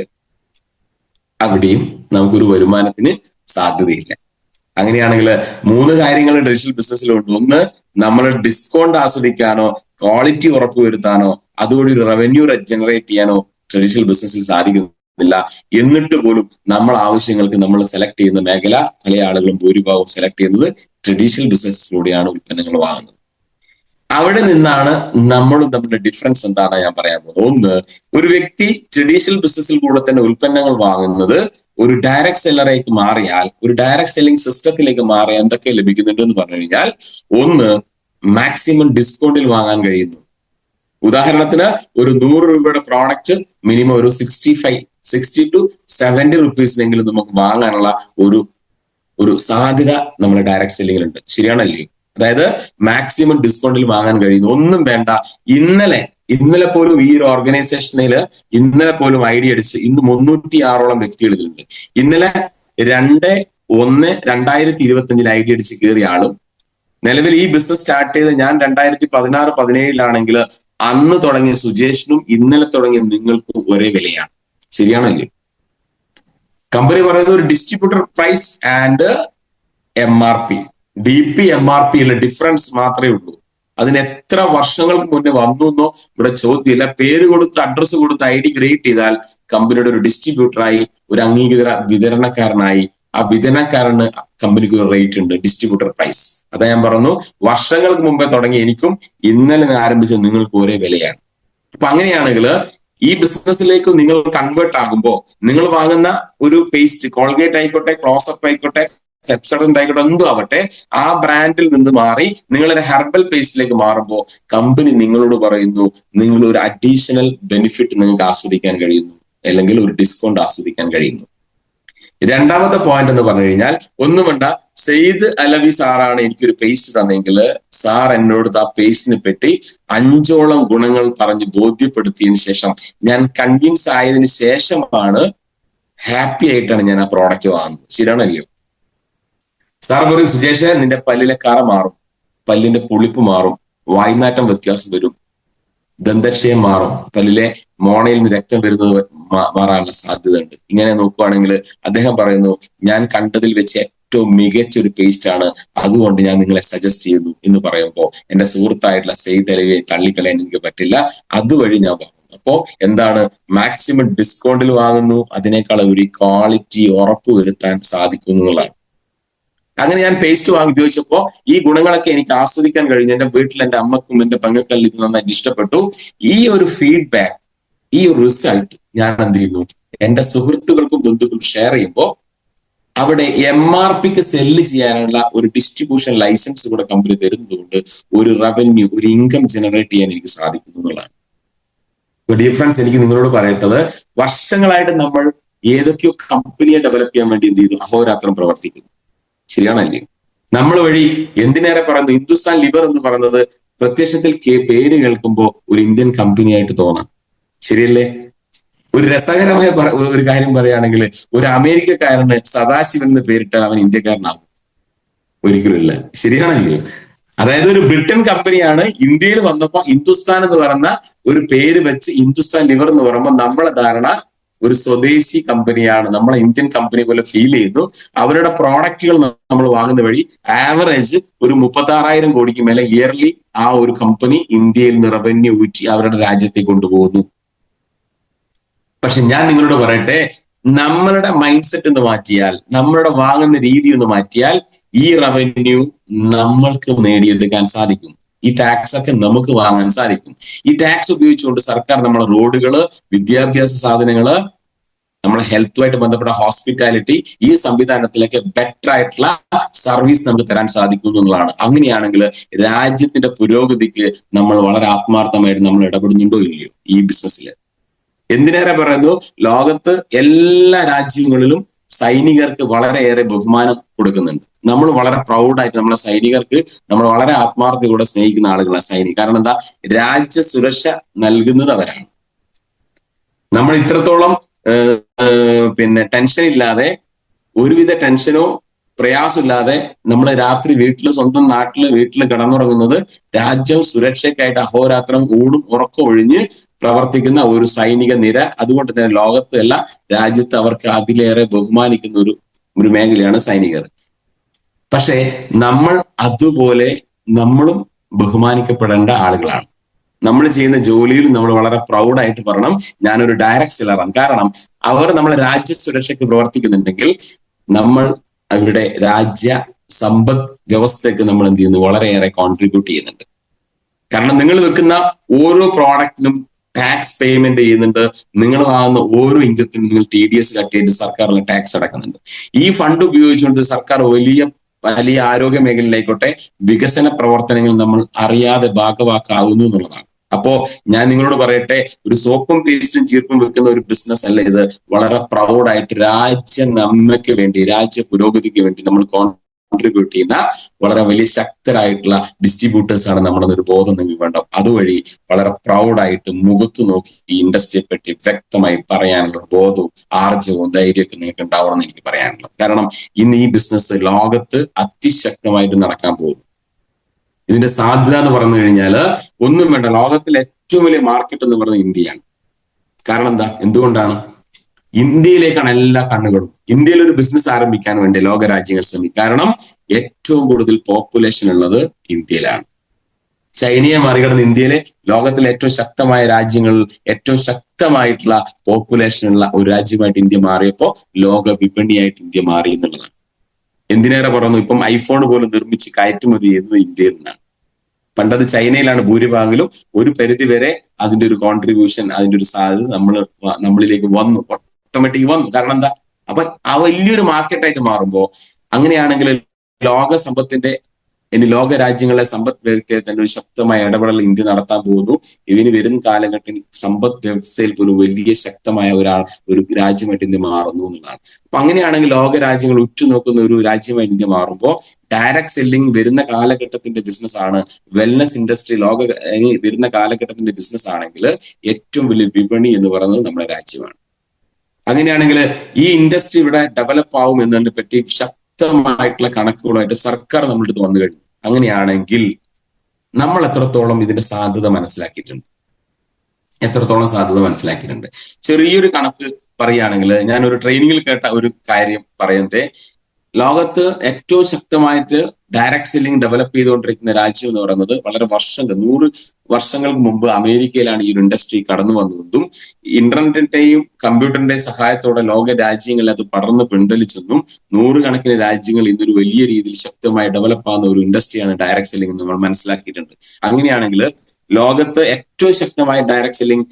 അവിടെയും നമുക്കൊരു വരുമാനത്തിന് സാധ്യതയില്ല. അങ്ങനെയാണെങ്കിൽ 3 കാര്യങ്ങൾ ട്രഡീഷണൽ ബിസിനസ്സിലുണ്ട്. ഒന്ന്, നമ്മൾ ഡിസ്കൗണ്ട് ആസ്വദിക്കാനോ ക്വാളിറ്റി ഉറപ്പുവരുത്താനോ അതുവഴി ഒരു റവന്യൂ ജനറേറ്റ് ചെയ്യാനോ ട്രഡീഷണൽ ബിസിനസ്സിൽ സാധിക്കുന്നില്ല. എന്നിട്ട് പോലും നമ്മൾ ആവശ്യങ്ങൾക്ക് നമ്മൾ സെലക്ട് ചെയ്യുന്ന മേഖല, പല ആളുകളും ഭൂരിഭാഗവും സെലക്ട് ചെയ്യുന്നത് ട്രഡീഷണൽ ബിസിനസ്സിലൂടെയാണ് ഉൽപ്പന്നങ്ങൾ വാങ്ങുന്നത്. അവിടെ നിന്നാണ് നമ്മളും തമ്മിലുള്ള ഡിഫറൻസ് എന്താണ് ഞാൻ പറയാൻ പോകുന്നത്. ഒന്ന്, ഒരു വ്യക്തി ട്രഡീഷണൽ ബിസിനസ്സിൽ കൂടെ തന്നെ ഉൽപ്പന്നങ്ങൾ വാങ്ങുന്നത് ഒരു ഡയറക്ട് സെല്ലറേക്ക് മാറിയാൽ, ഒരു ഡയറക്ട് സെല്ലിംഗ് സിസ്റ്റത്തിലേക്ക് മാറിയാൽ എന്തൊക്കെ ലഭിക്കുന്നുണ്ട് എന്ന് പറഞ്ഞു കഴിഞ്ഞാൽ, ഒന്ന്, മാക്സിമം ഡിസ്കൗണ്ടിൽ വാങ്ങാൻ കഴിയുന്നു. ഉദാഹരണത്തിന്, ഒരു 100 രൂപയുടെ പ്രോഡക്റ്റ് മിനിമം ഒരു 60 to 70 റുപ്പീസിനെങ്കിലും നമുക്ക് വാങ്ങാനുള്ള ഒരു സാധ്യത നമ്മുടെ ഡയറക്ട് സെല്ലിങ്ങിലുണ്ട്. ശരിയാണല്ലേ? അതായത് മാക്സിമം ഡിസ്കൗണ്ടിൽ വാങ്ങാൻ കഴിയുന്നു. ഒന്നും വേണ്ട, ഇന്നലെ പോലും ഈ ഒരു ഓർഗനൈസേഷനിൽ ഇന്നലെ പോലും ഐഡിയ അടിച്ച് ഇന്ന് 306ഓളം വ്യക്തികൾ ഇതിലുണ്ട്. ഇന്നലെ 2/1/2025 ഐഡിയ അടിച്ച് കയറിയ ആളും, നിലവിൽ ഈ ബിസിനസ് സ്റ്റാർട്ട് ചെയ്ത് ഞാൻ 2016-17 അന്ന് തുടങ്ങിയ സുജേഷിനും ഇന്നലെ തുടങ്ങിയ നിങ്ങൾക്കും ഒരേ വിലയാണ്. ശരിയാണല്ലേ? കമ്പനി പറയുന്നത് ഒരു distributor price and MRP, DP MRP ഉള്ള ഡിഫറൻസ് മാത്രമേ ഉള്ളൂ. അതിന് എത്ര വർഷങ്ങൾക്ക് മുന്നേ വന്നു എന്നോ ഇവിടെ ചോദ്യമില്ല. പേര് കൊടുത്ത് അഡ്രസ്സ് കൊടുത്ത് ID ക്രിയേറ്റ് ചെയ്താൽ കമ്പനിയുടെ ഒരു ഡിസ്ട്രിബ്യൂട്ടറായി, ഒരു അംഗീകൃത വിതരണക്കാരനായി, ആ വിതരണക്കാരന് കമ്പനിക്ക് ഒരു റേറ്റ് ഉണ്ട്, ഡിസ്ട്രിബ്യൂട്ടർ പ്രൈസ്. അതാ ഞാൻ പറഞ്ഞു, വർഷങ്ങൾക്ക് മുമ്പേ തുടങ്ങി എനിക്കും ഇന്നലെ ആരംഭിച്ച നിങ്ങൾക്ക് ഒരേ വിലയാണ്. അപ്പൊ അങ്ങനെയാണെങ്കിൽ ഈ ബിസിനസ്സിലേക്ക് നിങ്ങൾ കൺവേർട്ട് ആകുമ്പോൾ, നിങ്ങൾ വാങ്ങുന്ന ഒരു പേസ്റ്റ്, കോൾഗേറ്റ് ആയിക്കോട്ടെ, ക്ലോസപ്പ് ആയിക്കോട്ടെ, പെപ്സോഡന്റ് ആയിക്കോട്ടെ, എന്തും ആവട്ടെ, ആ ബ്രാൻഡിൽ നിന്ന് മാറി നിങ്ങളൊരു ഹെർബൽ പേസ്റ്റിലേക്ക് മാറുമ്പോൾ കമ്പനി നിങ്ങളോട് പറയുന്നു, നിങ്ങൾ ഒരു അഡീഷണൽ ബെനിഫിറ്റ് നിങ്ങൾക്ക് ആസ്വദിക്കാൻ കഴിയുന്നു, അല്ലെങ്കിൽ ഒരു ഡിസ്കൗണ്ട് ആസ്വദിക്കാൻ കഴിയുന്നു. രണ്ടാമത്തെ പോയിന്റ് എന്ന് പറഞ്ഞു കഴിഞ്ഞാൽ, ഒന്നും വേണ്ട, സെയ്ദ് അലവി സാറാണ് എനിക്കൊരു പേസ്റ്റ് തന്നെങ്കിൽ സാർ എന്നോട് ആ പേസ്റ്റിനെ പറ്റി 5ഓളം ഗുണങ്ങൾ പറഞ്ഞ് ബോധ്യപ്പെടുത്തിയതിനു ശേഷം, ഞാൻ കൺവിൻസ് ആയതിനു ശേഷമാണ്, ഹാപ്പി ആയിട്ടാണ് ഞാൻ ആ പ്രോഡക്റ്റ് വാങ്ങുന്നത്. ശരിയാണല്ലോ? സാർ പറയും, സുജേഷ്, നിന്റെ പല്ലിലെ കറ മാറും, പല്ലിന്റെ പുളിപ്പ് മാറും, വായ്നാറ്റം വ്യത്യാസം വരും, ദന്തക്ഷയം മാറും, പല്ലിലെ മോണയിൽ നിന്ന് രക്തം വരുന്നത് മാറാനുള്ള സാധ്യത ഉണ്ട്. ഇങ്ങനെ നോക്കുകയാണെങ്കിൽ അദ്ദേഹം പറയുന്നു, ഞാൻ കണ്ടതിൽ വെച്ച് ഏറ്റവും മികച്ച ഒരു പേസ്റ്റ് ആണ്, അതുകൊണ്ട് ഞാൻ നിങ്ങളെ സജസ്റ്റ് ചെയ്യുന്നു എന്ന് പറയുമ്പോൾ എന്റെ സുഹൃത്തായിട്ടുള്ള സെയ്ദ് അലവിയെ തള്ളിക്കളയാൻ എനിക്ക് പറ്റില്ല. അതുവഴി ഞാൻ വാങ്ങുന്നു. അപ്പോ എന്താണ്, മാക്സിമം ഡിസ്കൗണ്ടിൽ വാങ്ങുന്നു, അതിനേക്കാൾ ഒരു ക്വാളിറ്റി ഉറപ്പുവരുത്താൻ സാധിക്കുന്നു എന്നുള്ളതാണ്. അങ്ങനെ ഞാൻ പേസ്റ്റ് വാങ്ങി ഉപയോഗിച്ചപ്പോ ഈ ഗുണങ്ങളൊക്കെ എനിക്ക് ആസ്വദിക്കാൻ കഴിഞ്ഞു. എന്റെ വീട്ടിൽ എന്റെ അമ്മക്കും എന്റെ പെങ്ങൾക്കെല്ലാം ഇത് നന്നായിട്ട് ഇഷ്ടപ്പെട്ടു. ഈ ഒരു ഫീഡ്ബാക്ക്, ഈ ഒരു റിസൾട്ട് ഞാൻ എന്ത് ചെയ്യുന്നു, എന്റെ സുഹൃത്തുക്കൾക്കും ബന്ധുക്കൾക്കും ഷെയർ ചെയ്യുമ്പോൾ അവിടെ MRPക്ക് സെല്ല് ചെയ്യാനുള്ള ഒരു ഡിസ്ട്രിബ്യൂഷൻ ലൈസൻസ് കൂടെ കമ്പനി തരുന്നതുകൊണ്ട് ഒരു റവന്യൂ, ഒരു ഇൻകം ജനറേറ്റ് ചെയ്യാൻ എനിക്ക് സാധിക്കുന്നു എന്നുള്ളതാണ്. ഡിഫറൻസ് എനിക്ക് നിങ്ങളോട് പറയേണ്ടത്, വർഷങ്ങളായിട്ട് നമ്മൾ ഏതൊക്കെയോ കമ്പനിയെ ഡെവലപ്പ് ചെയ്യാൻ വേണ്ടി എന്ത് ചെയ്തു, അഹോരാത്രം പ്രവർത്തിക്കുന്നു. ശരിയാണല്ലേ? നമ്മൾ വഴി എന്തിനേറെ പറയുന്നത്, ഹിന്ദുസ്ഥാൻ ലിവർ എന്ന് പറയുന്നത് പ്രത്യക്ഷത്തിൽ പേര് കേൾക്കുമ്പോൾ ഒരു ഇന്ത്യൻ കമ്പനിയായിട്ട് തോന്നാം. ശരിയല്ലേ? ഒരു രസകരമായ ഒരു കാര്യം പറയുകയാണെങ്കിൽ, ഒരു അമേരിക്കക്കാരന് സദാശിവൻ എന്ന് പേരിട്ടാൽ അവൻ ഇന്ത്യക്കാരനാകും? ഒരിക്കലുമില്ല. ശരിയാണല്ലേ? അതായത് ഒരു ബ്രിട്ടൻ കമ്പനിയാണ് ഇന്ത്യയിൽ വന്നപ്പോൾ ഹിന്ദുസ്ഥാൻ എന്ന് പറയുന്ന ഒരു പേര് വെച്ച് ഹിന്ദുസ്ഥാൻ ലിവർ എന്ന് പറയുമ്പോൾ നമ്മളെ ധാരണ ഒരു സ്വദേശി കമ്പനിയാണ്, നമ്മളെ ഇന്ത്യൻ കമ്പനി പോലെ ഫീൽ ചെയ്യുന്നു. അവരുടെ പ്രോഡക്റ്റുകൾ നമ്മൾ വാങ്ങുന്ന വഴി ആവറേജ് ഒരു 36,000 കോടിക്ക് മേലെ ഇയർലി ആ ഒരു കമ്പനി ഇന്ത്യയിൽ നിന്ന് റവന്യൂ ഊറ്റി അവരുടെ രാജ്യത്തേക്ക് കൊണ്ടുപോകുന്നു. പക്ഷെ ഞാൻ നിങ്ങളോട് പറയട്ടെ, നമ്മളുടെ മൈൻഡ് സെറ്റ് ഒന്ന് മാറ്റിയാൽ, നമ്മളുടെ വാങ്ങുന്ന രീതി ഒന്ന് മാറ്റിയാൽ ഈ റവന്യൂ നമ്മൾക്ക് നേടിയെടുക്കാൻ സാധിക്കും. ഈ ടാക്സ് ഒക്കെ നമുക്ക് വാങ്ങാൻ സാധിക്കും. ഈ ടാക്സ് ഉപയോഗിച്ചുകൊണ്ട് സർക്കാർ നമ്മളെ റോഡുകള്, വിദ്യാഭ്യാസ സാധനങ്ങള്, നമ്മളെ ഹെൽത്തുമായിട്ട് ബന്ധപ്പെട്ട ഹോസ്പിറ്റാലിറ്റി, ഈ സംവിധാനത്തിലേക്ക് ബെറ്റർ ആയിട്ടുള്ള സർവീസ് നമുക്ക് തരാൻ സാധിക്കും എന്നുള്ളതാണ്. അങ്ങനെയാണെങ്കിൽ രാജ്യത്തിന്റെ പുരോഗതിക്ക് നമ്മൾ വളരെ ആത്മാർത്ഥമായിട്ട് നമ്മൾ ഇടപെടുന്നുണ്ടോ ഇല്ലയോ ഈ ബിസിനസ്സിൽ? എന്തിനേറെ പറയുന്നു, ലോകത്ത് എല്ലാ രാജ്യങ്ങളിലും സൈനികർക്ക് വളരെയേറെ ബഹുമാനം കൊടുക്കുന്നുണ്ട്. നമ്മൾ വളരെ പ്രൗഡായിട്ട് നമ്മളെ സൈനികർക്ക് നമ്മൾ വളരെ ആത്മാർത്ഥതയോടെ സ്നേഹിക്കുന്ന ആളുകളാണ് സൈനികർ. കാരണം എന്താ, രാജ്യ സുരക്ഷ നൽകുന്നത് അവരാണ്. നമ്മൾ ഇത്രത്തോളം പിന്നെ ടെൻഷൻ ഇല്ലാതെ, ഒരുവിധ ടെൻഷനോ പ്രയാസമില്ലാതെ നമ്മൾ രാത്രി സ്വന്തം വീട്ടിൽ കിടന്നുറങ്ങുന്നത് രാജ്യം സുരക്ഷയ്ക്കായിട്ട് അഹോരാത്രം ഊണും ഉറക്കം ഒഴിഞ്ഞ് പ്രവർത്തിക്കുന്ന ഒരു സൈനിക നിര. അതുകൊണ്ട് തന്നെ ലോകത്ത് അല്ല, രാജ്യത്ത് അവർക്ക് അതിലേറെ ബഹുമാനിക്കുന്ന ഒരു മേഖലയാണ് സൈനികർ. പക്ഷേ നമ്മൾ അതുപോലെ നമ്മളും ബഹുമാനിക്കപ്പെടേണ്ട ആളുകളാണ്. നമ്മൾ ചെയ്യുന്ന ജോലിയിൽ നമ്മൾ വളരെ പ്രൗഡായിട്ട് പറയണം, ഞാനൊരു ഡയറക്ട് സെല്ലറാണ്. കാരണം അവർ നമ്മളെ രാജ്യ സുരക്ഷയ്ക്ക് പ്രവർത്തിക്കുന്നുണ്ടെങ്കിൽ നമ്മൾ അവരുടെ രാജ്യ സമ്പദ് വ്യവസ്ഥയ്ക്ക് നമ്മൾ എന്ത് ചെയ്യുന്നു, വളരെയേറെ കോൺട്രിബ്യൂട്ട് ചെയ്യുന്നുണ്ട്. കാരണം നിങ്ങൾ വെക്കുന്ന ഓരോ പ്രോഡക്റ്റിനും ടാക്സ് പേയ്മെന്റ് ചെയ്യുന്നുണ്ട്. നിങ്ങൾ വാങ്ങുന്ന ഓരോ ഇൻകത്തിനും നിങ്ങൾ TDS കട്ടിയിട്ട് സർക്കാരിന് ടാക്സ് അടക്കുന്നുണ്ട്. ഈ ഫണ്ട് ഉപയോഗിച്ചുകൊണ്ട് സർക്കാർ വലിയ ആരോഗ്യ മേഖലയിലായിക്കോട്ടെ വികസന പ്രവർത്തനങ്ങൾ നമ്മൾ അറിയാതെ ഭാഗവാക്കാവുന്നു എന്നുള്ളതാണ്. അപ്പോ ഞാൻ നിങ്ങളോട് പറയട്ടെ, ഒരു സോപ്പും പേസ്റ്റും ചീർപ്പും വെക്കുന്ന ഒരു ബിസിനസ് അല്ല ഇത്. വളരെ പ്രൗഡായിട്ട് രാജ്യ നന്മയ്ക്ക് വേണ്ടി, രാജ്യ പുരോഗതിക്ക് വേണ്ടി നമ്മൾ കോൺട്രിബ്യൂട്ട് ചെയ്യുന്ന വളരെ വലിയ ശക്തരായിട്ടുള്ള ഡിസ്ട്രിബ്യൂട്ടേഴ്സ് ആണ് നമ്മളെന്നൊരു ബോധം നിങ്ങൾക്ക് വേണ്ട. അതുവഴി വളരെ പ്രൗഡായിട്ട് മുഖത്ത് നോക്കി ഈ ഇൻഡസ്ട്രിയെ പറ്റി വ്യക്തമായി പറയാനുള്ള ബോധവും ആർജവും ധൈര്യമൊക്കെ നിങ്ങൾക്ക് ഉണ്ടാവണം എന്ന് എനിക്ക് പറയാനുള്ളത്. കാരണം ഇന്ന് ഈ ബിസിനസ് ലോകത്ത് അതിശക്തമായിട്ട് നടക്കാൻ പോകുന്നു. ഇതിന്റെ സാധ്യത എന്ന് പറഞ്ഞു കഴിഞ്ഞാൽ ഒന്നും വേണ്ട, ലോകത്തിലെ ഏറ്റവും വലിയ മാർക്കറ്റ് എന്ന് പറയുന്നത് ഇന്ത്യയാണ്. കാരണം എന്താ, എന്തുകൊണ്ടാണ്? ഇന്ത്യയിലേക്കാണ് എല്ലാ കണ്ണുകളും. ഇന്ത്യയിൽ ഒരു ബിസിനസ് ആരംഭിക്കാൻ വേണ്ടി ലോക രാജ്യങ്ങൾ ശ്രമിക്കും. കാരണം ഏറ്റവും കൂടുതൽ പോപ്പുലേഷൻ ഉള്ളത് ഇന്ത്യയിലാണ്. ചൈനയെ മറികടന്ന് ഇന്ത്യയിലെ ലോകത്തിലെ ഏറ്റവും ശക്തമായ രാജ്യങ്ങളിൽ ഏറ്റവും ശക്തമായിട്ടുള്ള പോപ്പുലേഷൻ ഉള്ള ഒരു രാജ്യമായിട്ട് ഇന്ത്യ മാറിയപ്പോൾ ലോക വിപണിയായിട്ട് ഇന്ത്യ മാറി എന്നുള്ളതാണ്. എന്തിനേറെ പറഞ്ഞു, ഇപ്പം ഐഫോൺ പോലും നിർമ്മിച്ച് കയറ്റുമതി ചെയ്യുന്നത് ഇന്ത്യയിൽ നിന്നാണ്. പണ്ടത് ചൈനയിലാണ് ഭൂരിഭാഗങ്ങളും. ഒരു പരിധി വരെ അതിന്റെ ഒരു കോൺട്രിബ്യൂഷൻ, അതിന്റെ ഒരു സാധ്യത നമ്മളിലേക്ക് വന്നു, ഓട്ടോമാറ്റിക് വന്നു. കാരണം എന്താ, അപ്പൊ ആ വലിയൊരു മാർക്കറ്റായിട്ട് മാറുമ്പോൾ അങ്ങനെയാണെങ്കിൽ ലോക സമ്പത്തിന്റെ ലോക രാജ്യങ്ങളെ സമ്പദ് വ്യവസ്ഥയിൽ തന്നെ ഒരു ശക്തമായ ഇടപെടൽ ഇന്ത്യ നടത്താൻ പോകുന്നു. ഇതിന് വരുന്ന കാലഘട്ടത്തിൽ സമ്പദ് വ്യവസ്ഥയിൽ പോലും വലിയ ശക്തമായ ഒരു രാജ്യമായിട്ട് ഇന്ത്യ മാറുന്നു എന്നുള്ളതാണ്. അപ്പൊ അങ്ങനെയാണെങ്കിൽ ലോക രാജ്യങ്ങൾ ഉറ്റുനോക്കുന്ന ഒരു രാജ്യമായിട്ട് ഇന്ത്യ മാറുമ്പോൾ ഡയറക്ട് സെല്ലിംഗ് വരുന്ന കാലഘട്ടത്തിന്റെ ബിസിനസ് ആണ്. വെൽനസ് ഇൻഡസ്ട്രി വരുന്ന കാലഘട്ടത്തിന്റെ ബിസിനസ് ആണെങ്കിൽ ഏറ്റവും വലിയ വിപണി എന്ന് പറയുന്നത് നമ്മുടെ രാജ്യമാണ്. അങ്ങനെയാണെങ്കിൽ ഈ ഇൻഡസ്ട്രി ഇവിടെ ഡെവലപ്പ് ആവും എന്നതിനെ പറ്റി ശക്തമായിട്ടുള്ള കണക്കുകളുമായിട്ട് സർക്കാർ നമ്മുടെ അടുത്ത് വന്നു കഴിഞ്ഞു. അങ്ങനെയാണെങ്കിൽ നമ്മൾ എത്രത്തോളം ഇതിന്റെ സാധ്യത മനസ്സിലാക്കിയിട്ടുണ്ട്? ചെറിയൊരു കണക്ക് പറയുകയാണെങ്കിൽ, ഞാൻ ഒരു ട്രെയിനിങ്ങിൽ കേട്ട ഒരു കാര്യം പറയുന്നത്, ലോകത്ത് ഏറ്റവും ശക്തമായിട്ട് ഡയറക്ട് സെല്ലിംഗ് ഡെവലപ്പ് ചെയ്തുകൊണ്ടിരിക്കുന്ന രാജ്യം എന്ന് പറയുന്നത് വളരെ 100 വർഷങ്ങൾക്ക് മുമ്പ് അമേരിക്കയിലാണ് ഈ ഒരു ഇൻഡസ്ട്രി കടന്നു വന്നതും ഇന്റർനെറ്റിന്റെയും കമ്പ്യൂട്ടറിന്റെയും സഹായത്തോടെ ലോക രാജ്യങ്ങളിൽ അത് പടർന്ന് പിൻവലിച്ചെന്നും 100 കണക്കിന് രാജ്യങ്ങൾ ഇന്നൊരു വലിയ രീതിയിൽ ശക്തമായി ഡെവലപ്പ് ആകുന്ന ഒരു ഇൻഡസ്ട്രിയാണ് ഡയറക്ട് സെല്ലിംഗ് എന്ന് നമ്മൾ മനസ്സിലാക്കിയിട്ടുണ്ട്. അങ്ങനെയാണെങ്കിൽ ലോകത്ത് ഏറ്റവും ശക്തമായ ഡയറക്ട് സെല്ലിംഗ്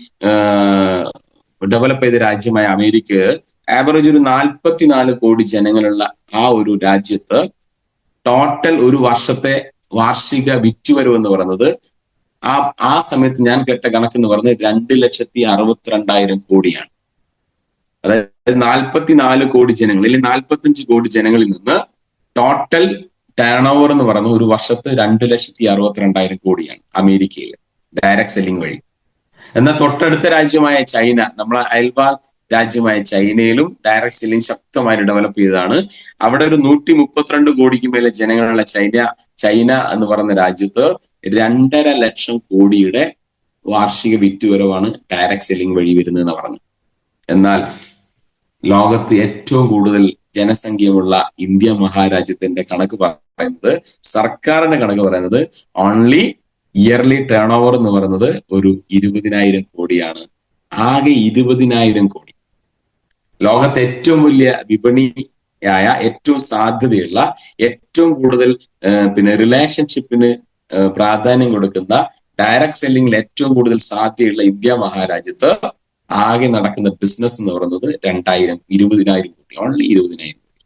ഡെവലപ്പ് ചെയ്ത രാജ്യമായ അമേരിക്ക ആവറേജ് ഒരു 44 കോടി ജനങ്ങളുള്ള ആ ഒരു രാജ്യത്ത് ടോട്ടൽ ഒരു വർഷത്തെ വാർഷിക വിറ്റുവരവ് എന്ന് പറയുന്നത് ആ സമയത്ത് ഞാൻ കേട്ട കണക്കെന്ന് പറയുന്നത് 2,62,000 കോടിയാണ്. അതായത് 44 കോടി ജനങ്ങൾ അല്ലെങ്കിൽ 45 കോടി ജനങ്ങളിൽ നിന്ന് ടോട്ടൽ ടേൺ ഓവർ എന്ന് പറയുന്നത് ഒരു വർഷത്ത് 2,62,000 കോടിയാണ് അമേരിക്കയിൽ ഡയറക്ട് സെല്ലിംഗ് വഴി. എന്നാൽ തൊട്ടടുത്ത രാജ്യമായ ചൈന, നമ്മളെ അയൽവാ രാജ്യമായ ചൈനയിലും ഡയറക്ട് സെല്ലിംഗ് ശക്തമായി ഡെവലപ്പ് ചെയ്തതാണ്. അവിടെ ഒരു 132 കോടിക്ക് മേലെ ജനങ്ങളുള്ള ചൈന എന്ന് പറയുന്ന രാജ്യത്ത് 2.5 ലക്ഷം കോടിയുടെ വാർഷിക വിറ്റുവരവാണ് ഡയറക്ട് സെല്ലിംഗ് വഴി വരുന്നതെന്ന് പറഞ്ഞു. എന്നാൽ ലോകത്ത് ഏറ്റവും കൂടുതൽ ജനസംഖ്യയുള്ള ഇന്ത്യ മഹാരാജ്യത്തിന്റെ കണക്ക് പറയുന്നത്, സർക്കാരിന്റെ കണക്ക് പറയുന്നത് ഓൺലി ഇയർലി ടേൺ ഓവർ എന്ന് പറയുന്നത് ഒരു 20,000 കോടിയാണ്. ആകെ 20,000 കോടി. ലോകത്തെ ഏറ്റവും വലിയ വിപണിയായ, ഏറ്റവും സാധ്യതയുള്ള, ഏറ്റവും കൂടുതൽ റിലേഷൻഷിപ്പിന് പ്രാധാന്യം കൊടുക്കുന്ന, ഡയറക്ട് സെല്ലിംഗിൽ ഏറ്റവും കൂടുതൽ സാധ്യതയുള്ള ഇന്ത്യ മഹാരാജ്യത്ത് ആകെ നടക്കുന്ന ബിസിനസ് എന്ന് പറയുന്നത് 20,000 കോടി, ഓൺലി 20,000 കോടി.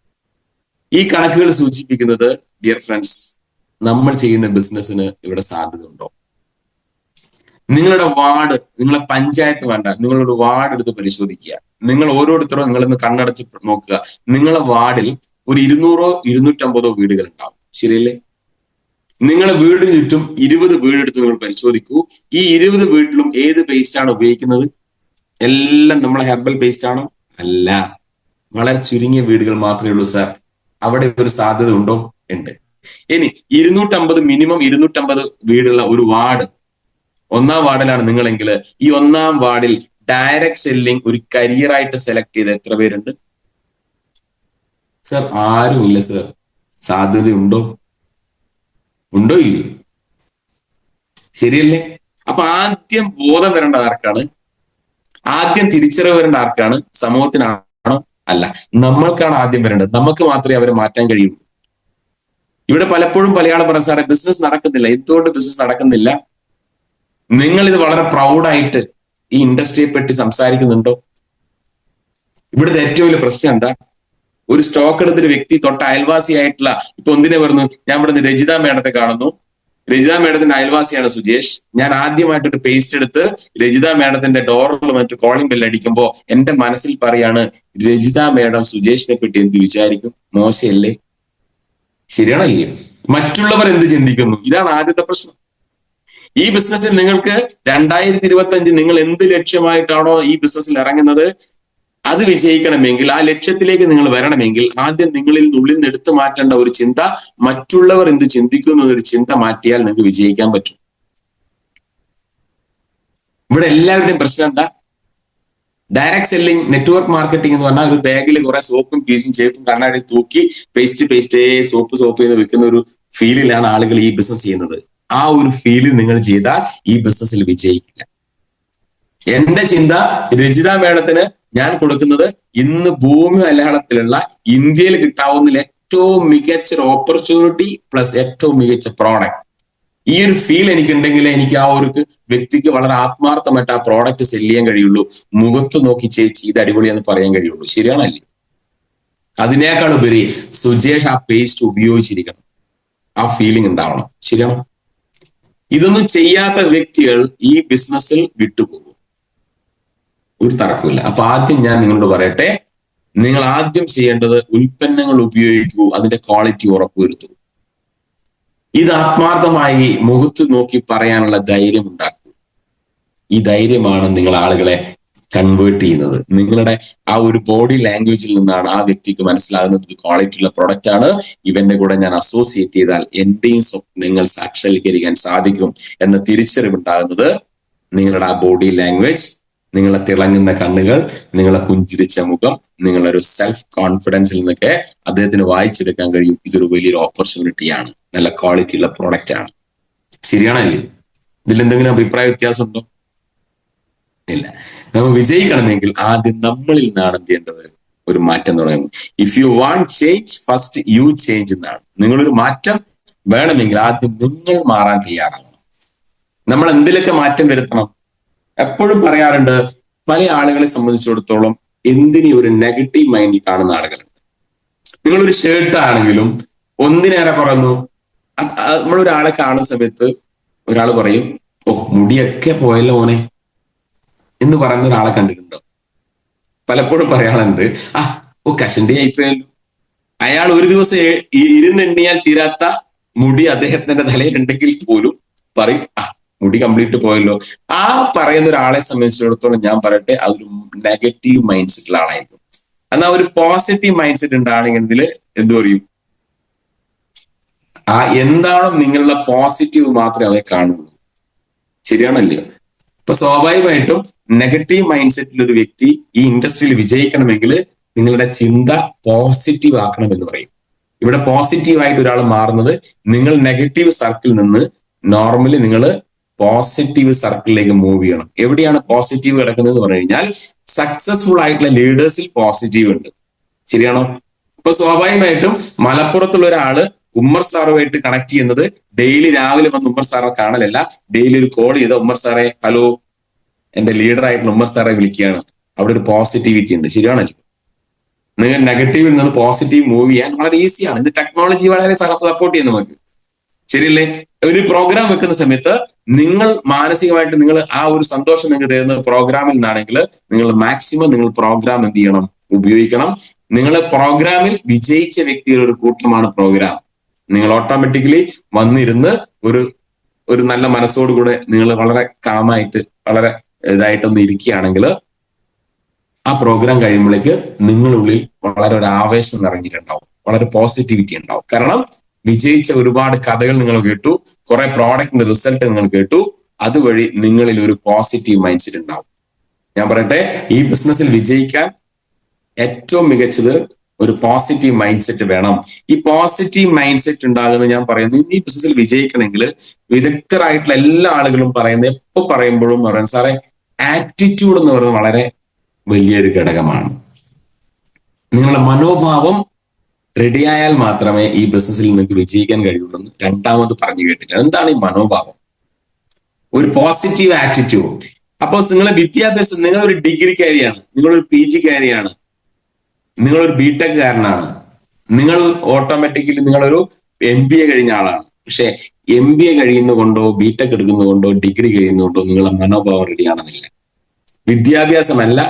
ഈ കണക്കുകൾ സൂചിപ്പിക്കുന്നത്, ഡിയർ ഫ്രണ്ട്സ്, നമ്മൾ ചെയ്യുന്ന ബിസിനസ്സിന് ഇവിടെ സാധ്യത ഉണ്ടോ? നിങ്ങളുടെ വാർഡ്, നിങ്ങളെ പഞ്ചായത്ത് വേണ്ട, നിങ്ങളുടെ വാർഡ് എടുത്ത് പരിശോധിക്കുക. നിങ്ങൾ ഓരോരുത്തരും നിങ്ങളിന്ന് കണ്ണടച്ച് നോക്കുക. നിങ്ങളെ വാർഡിൽ ഒരു 200 250 വീടുകൾ ഉണ്ടാവും, ശരിയല്ലേ? നിങ്ങളെ വീടിന് ചുറ്റും 20 വീടെടുത്ത് നിങ്ങൾ പരിശോധിക്കൂ. ഈ 20 വീട്ടിലും ഏത് പേസ്റ്റ് ആണ് ഉപയോഗിക്കുന്നത്? എല്ലാം നമ്മളെ ഹെർബൽ പേസ്റ്റ് ആണോ? അല്ല. വളരെ ചുരുങ്ങിയ വീടുകൾ മാത്രമേ ഉള്ളൂ സാർ. അവിടെ ഒരു സാധ്യത ഉണ്ടോ? ഉണ്ട്. ഇനി 250, മിനിമം 250 വീടുള്ള ഒരു വാർഡ്, ഒന്നാം വാർഡിലാണ് നിങ്ങളെങ്കിൽ, ഈ ഒന്നാം വാർഡിൽ ഡയറക്ട് സെല്ലിംഗ് ഒരു കരിയറായിട്ട് സെലക്ട് ചെയ്ത എത്ര പേരുണ്ട് സർ? ആരുമില്ല സർ. സാധ്യതയുണ്ടോ? ഉണ്ടോ ഇല്ലയോ? ശരിയല്ലേ? അപ്പൊ ആദ്യം ബോധം വരേണ്ട ആർക്കാണ്? ആദ്യം തിരിച്ചറിവ് വരേണ്ട ആർക്കാണ്? സമൂഹത്തിനാണോ? അല്ല, നമ്മൾക്കാണ് ആദ്യം വരേണ്ടത്. നമുക്ക് മാത്രമേ അവരെ മാറ്റാൻ കഴിയുള്ളൂ. ഇവിടെ പലപ്പോഴും പല ആളും പറയാം, സാറേ ബിസിനസ് നടക്കുന്നില്ല. എന്തുകൊണ്ട് ബിസിനസ് നടക്കുന്നില്ല? നിങ്ങൾ ഇത് വളരെ പ്രൗഡായിട്ട് ഈ ഇൻഡസ്ട്രിയെ പറ്റി സംസാരിക്കുന്നുണ്ടോ? ഇവിടുത്തെ ഏറ്റവും വലിയ പ്രശ്നം എന്താ? ഒരു സ്റ്റോക്ക് എടുത്തൊരു വ്യക്തി തൊട്ട അയൽവാസിയായിട്ടുള്ള, ഇപ്പൊ ഒന്നിനെ പറഞ്ഞു, ഞാൻ ഇവിടുന്ന് രജിത മേഡത്തെ കാണുന്നു. രജിത മേഡത്തിന്റെ അയൽവാസിയാണ് സുജേഷ്. ഞാൻ ആദ്യമായിട്ടൊരു പേസ്റ്റ് എടുത്ത് രജിത മേഡത്തിന്റെ ഡോറിൽ മറ്റു കോളിംഗ് ബെല്ല് അടിക്കുമ്പോ എന്റെ മനസ്സിൽ പറയാണ്, രജിത മേഡം സുജേഷിനെ പറ്റി എന്ത് വിചാരിക്കും? മോശമല്ലേ? ശരിയാണല്ലേ? മറ്റുള്ളവർ എന്ത് ചിന്തിക്കുന്നു? ഇതാണ് ആദ്യത്തെ പ്രശ്നം. ഈ ബിസിനസ്സിൽ നിങ്ങൾക്ക് 2025 നിങ്ങൾ എന്ത് ലക്ഷ്യമായിട്ടാണോ ഈ ബിസിനസ്സിൽ ഇറങ്ങുന്നത്, അത് വിജയിക്കണമെങ്കിൽ, ആ ലക്ഷ്യത്തിലേക്ക് നിങ്ങൾ വരണമെങ്കിൽ, ആദ്യം നിങ്ങളിൽ ഉള്ളിൽ നിന്ന് എടുത്തു മാറ്റേണ്ട ഒരു ചിന്ത, മറ്റുള്ളവർ എന്ത് ചിന്തിക്കുന്നു എന്നൊരു ചിന്ത മാറ്റിയാൽ നിങ്ങൾക്ക് വിജയിക്കാൻ പറ്റും. ഇവിടെ എല്ലാവരുടെയും പ്രശ്നം എന്താ? ഡയറക്ട് സെല്ലിംഗ്, നെറ്റ്വർക്ക് മാർക്കറ്റിംഗ് എന്ന് പറഞ്ഞാൽ ഒരു ബാഗിൽ കുറെ സോപ്പും പീസും ചേർത്തും കണ്ണാടി തൂക്കി പേസ്റ്റ് സോപ്പ് എന്ന് വെക്കുന്ന ഒരു ഫീലിലാണ് ആളുകൾ ഈ ബിസിനസ് ചെയ്യുന്നത്. ആ ഒരു ഫീലിൽ നിങ്ങൾ ചെയ്താൽ ഈ ബിസിനസ്സിൽ വിജയിക്കില്ല. എന്റെ ചിന്ത, രജിത മേഡത്തിന് ഞാൻ കൊടുക്കുന്നത് ഇന്ന് ഭൂമി മലയാളത്തിലുള്ള ഇന്ത്യയിൽ കിട്ടാവുന്ന ഏറ്റവും മികച്ച ഒരു ഓപ്പർച്യൂണിറ്റി പ്ലസ് ഏറ്റവും മികച്ച പ്രോഡക്റ്റ്. ഈ ഒരു ഫീൽ എനിക്കുണ്ടെങ്കിൽ എനിക്ക് ആ ഒരു വ്യക്തിക്ക് വളരെ ആത്മാർത്ഥമായിട്ട് ആ പ്രോഡക്റ്റ് സെല് ചെയ്യാൻ കഴിയുള്ളൂ. മുഖത്ത് നോക്കി ചേച്ചി ഇത് അടിപൊളിയാന്ന് പറയാൻ കഴിയുള്ളൂ. ശരിയാണല്ലേ? അതിനേക്കാൾ ഉപരി സുജേഷ് ആ പേസ്റ്റ് ഉപയോഗിച്ചിരിക്കണം, ആ ഫീലിംഗ് ഉണ്ടാവണം. ശരിയാണോ? ഇതൊന്നും ചെയ്യാത്ത വ്യക്തികൾ ഈ ബിസിനസ്സിൽ വിട്ടുപോകും, ഒരു തർക്കമില്ല. അപ്പൊ ആദ്യം ഞാൻ നിങ്ങളോട് പറയട്ടെ, നിങ്ങൾ ആദ്യം ചെയ്യേണ്ടത് ഉൽപ്പന്നങ്ങൾ ഉപയോഗിക്കൂ, അതിന്റെ ക്വാളിറ്റി ഉറപ്പുവരുത്തൂ. ഇത് ആത്മാർത്ഥമായി മുഖത്ത് നോക്കി പറയാനുള്ള ധൈര്യം ഉണ്ടാക്കൂ. ഈ ധൈര്യമാണ് നിങ്ങൾ ആളുകളെ കൺവേർട്ട് ചെയ്യുന്നത്. നിങ്ങളുടെ ആ ഒരു ബോഡി ലാംഗ്വേജിൽ നിന്നാണ് ആ വ്യക്തിക്ക് മനസ്സിലാകുന്നത് ഇത് ക്വാളിറ്റി ഉള്ള പ്രൊഡക്റ്റ് ആണ്, ഇവന്റെ കൂടെ ഞാൻ അസോസിയേറ്റ് ചെയ്താൽ എന്റെയും സ്വപ്നങ്ങൾ സാക്ഷാത്കരിക്കാൻ സാധിക്കും എന്ന തിരിച്ചറിവുണ്ടാകുന്നത് നിങ്ങളുടെ ആ ബോഡി ലാംഗ്വേജ്, നിങ്ങളെ തിളങ്ങുന്ന കണ്ണുകൾ, നിങ്ങളെ പുഞ്ചിരിച്ച മുഖം, നിങ്ങളൊരു സെൽഫ് കോൺഫിഡൻസിൽ നിന്നൊക്കെ അദ്ദേഹത്തിന് വായിച്ചെടുക്കാൻ കഴിയും. ഇതൊരു വലിയൊരു ഓപ്പർച്യൂണിറ്റിയാണ്, നല്ല ക്വാളിറ്റി ഉള്ള പ്രോഡക്റ്റ് ആണ്. ശരിയാണല്ലേ? ഇതിലെന്തെങ്കിലും അഭിപ്രായ വ്യത്യാസം ഉണ്ടോ? ഇല്ല. നമ്മൾ വിജയിക്കണമെങ്കിൽ ആദ്യം നമ്മളിൽ നിന്നാണ് എന്ത് ചെയ്യേണ്ടത്? ഒരു മാറ്റം തുടങ്ങും. If you want change first U change എന്നാണ്. നിങ്ങളൊരു മാറ്റം വേണമെങ്കിൽ ആദ്യം നിങ്ങൾ മാറാൻ തയ്യാറാകണം. നമ്മൾ എന്തിലൊക്കെ മാറ്റം വരുത്തണം? എപ്പോഴും പറയാറുണ്ട്, പല ആളുകളെ സംബന്ധിച്ചിടത്തോളം എന്തിനീ ഒരു നെഗറ്റീവ് മൈൻഡിൽ കാണുന്ന ആളുകളുണ്ട്. നിങ്ങളൊരു ഷർട്ട് ആണെങ്കിലും ഒന്നിനേറെ പറയുന്നു, നമ്മളൊരാളെ കാണുന്ന സമയത്ത് ഒരാൾ പറയും, ഓ മുടിയൊക്കെ പോയല്ലോ മോനെ എന്ന് പറയുന്ന ഒരാളെ കണ്ടിട്ടുണ്ടോ? പലപ്പോഴും പറയാറുണ്ട്, ഓ കഷണ്ടി ആയിപ്പോയല്ലോ. അയാൾ ഒരു ദിവസം ഇരുന്നെണ്ണിയാൽ തീരാത്ത മുടി അദ്ദേഹത്തിന്റെ തലയിലുണ്ടെങ്കിൽ പോലും പറയും, മുടി കംപ്ലീറ്റ് പോയല്ലോ. ആ പറയുന്ന ഒരാളെ സംബന്ധിച്ചിടത്തോളം ഞാൻ പറയട്ടെ, അതൊരു നെഗറ്റീവ് മൈൻഡ് സെറ്റുള്ള ആളായിരിക്കും. എന്നാൽ ഒരു പോസിറ്റീവ് മൈൻഡ് സെറ്റ് ഉണ്ടാണെങ്കിൽ എന്തു പറയും? എന്താണോ നിങ്ങളുടെ പോസിറ്റീവ് മാത്രമേ അവരെ കാണുള്ളൂ. ശരിയാണല്ലോ? ഇപ്പൊ സ്വാഭാവികമായിട്ടും നെഗറ്റീവ് മൈൻഡ് സെറ്റിൽ ഒരു വ്യക്തി ഈ ഇൻഡസ്ട്രിയിൽ വിജയിക്കണമെങ്കിൽ നിങ്ങളുടെ ചിന്ത പോസിറ്റീവ് ആക്കണം എന്ന് പറയും. ഇവിടെ പോസിറ്റീവായിട്ട് ഒരാൾ മാറുന്നത് നിങ്ങൾ നെഗറ്റീവ് സർക്കിളിൽ നിന്ന് നോർമലി നിങ്ങൾ പോസിറ്റീവ് സർക്കിളിലേക്ക് മൂവ് ചെയ്യണം. എവിടെയാണ് പോസിറ്റീവ് കിടക്കുന്നത് എന്ന് പറഞ്ഞു കഴിഞ്ഞാൽ സക്സസ്ഫുൾ ആയിട്ടുള്ള ലീഡേഴ്സിൽ പോസിറ്റീവ് ഉണ്ട്. ശരിയാണോ? ഇപ്പൊ സ്വാഭാവികമായിട്ടും മലപ്പുറത്തുള്ള ഒരാള് ഉമ്മർ സാറുമായിട്ട് കണക്ട് ചെയ്യുന്നത് ഡെയിലി രാവിലെ വന്ന് ഉമ്മർ സാറെ കാണലല്ല, ഡെയിലി ഒരു കോൾ ചെയ്ത ഉമ്മർ സാറെ ഹലോ എന്റെ ലീഡർ ആയിട്ടുള്ള ഉമ്മർ സാറെ വിളിക്കുകയാണ്. അവിടെ ഒരു പോസിറ്റിവിറ്റി ഉണ്ട്. ശരിയാണല്ലോ? നിങ്ങൾ നെഗറ്റീവിൽ നിന്ന് പോസിറ്റീവ് മൂവ് ചെയ്യാൻ വളരെ ഈസിയാണ്. ഇത് ടെക്നോളജി വളരെ സപ്പോർട്ട് ചെയ്യുന്നു നമുക്ക്. ശരിയല്ലേ? ഒരു പ്രോഗ്രാം വെക്കുന്ന സമയത്ത് നിങ്ങൾ മാനസികമായിട്ട് നിങ്ങൾ ആ ഒരു സന്തോഷം നിങ്ങൾക്ക് തരുന്ന പ്രോഗ്രാമിൽ നിന്നാണെങ്കിൽ നിങ്ങൾ മാക്സിമം നിങ്ങൾ പ്രോഗ്രാം എന്ത് ചെയ്യണം? ഉപയോഗിക്കണം. നിങ്ങൾ പ്രോഗ്രാമിൽ വിജയിച്ച വ്യക്തികളുടെ ഒരു കൂട്ടമാണ് പ്രോഗ്രാം. നിങ്ങൾ ഓട്ടോമാറ്റിക്കലി വന്നിരുന്ന് ഒരു നല്ല മനസ്സോടുകൂടെ നിങ്ങൾ വളരെ കാമായിട്ട് വളരെ ഇതായിട്ടൊന്ന് ഇരിക്കുകയാണെങ്കിൽ ആ പ്രോഗ്രാം കഴിയുമ്പോഴേക്ക് നിങ്ങളുള്ളിൽ വളരെ ഒരു ആവേശം നിറഞ്ഞിട്ടുണ്ടാവും, വളരെ പോസിറ്റിവിറ്റി ഉണ്ടാവും. കാരണം വിജയിച്ച ഒരുപാട് കഥകൾ നിങ്ങൾ കേട്ടു, കുറെ പ്രോഡക്റ്റിന്റെ റിസൾട്ട് നിങ്ങൾ കേട്ടു, അതുവഴി നിങ്ങളിൽ ഒരു പോസിറ്റീവ് മൈൻഡ് സെറ്റ് ഉണ്ടാവും. ഞാൻ പറയട്ടെ, ഈ ബിസിനസ്സിൽ വിജയിക്കാൻ ഏറ്റവും മികച്ചത് ഒരു പോസിറ്റീവ് മൈൻഡ് സെറ്റ് വേണം. ഈ പോസിറ്റീവ് മൈൻഡ് സെറ്റ് ഉണ്ടാകുന്നത് ഞാൻ പറയുന്നത് ഈ ബിസിനസ്സിൽ വിജയിക്കണമെങ്കിൽ വിദഗ്ധരായിട്ടുള്ള എല്ലാ ആളുകളും പറയുന്നത് എപ്പോ പറയുമ്പോഴും പറയാം സാറേ ആറ്റിറ്റ്യൂഡ് എന്ന് പറയുന്നത് വളരെ വലിയൊരു ഘടകമാണ്. നിങ്ങളുടെ മനോഭാവം റെഡിയായാൽ മാത്രമേ ഈ ബിസിനസ്സിൽ നിങ്ങൾക്ക് വിജയിക്കാൻ കഴിയുള്ളൂ എന്ന് രണ്ടാമത് പറഞ്ഞു കേട്ടില്ല. എന്താണ് ഈ മനോഭാവം? ഒരു പോസിറ്റീവ് ആറ്റിറ്റ്യൂഡ്. അപ്പോൾ നിങ്ങളെ വിദ്യാഭ്യാസം, നിങ്ങളൊരു ഡിഗ്രിക്കാരിയാണ്, നിങ്ങളൊരു PG-കാരിയാണ്, നിങ്ങളൊരു BTech-കാരനാണ്, നിങ്ങൾ ഓട്ടോമാറ്റിക്കലി നിങ്ങളൊരു MBA കഴിഞ്ഞ ആളാണ്. പക്ഷെ MBA കഴിയുന്നതുകൊണ്ടോ BTech എടുക്കുന്നതുകൊണ്ടോ ഡിഗ്രി കഴിയുന്നതുകൊണ്ടോ നിങ്ങളുടെ മനോഭാവം റെഡിയാണെന്നില്ല. വിദ്യാഭ്യാസമല്ല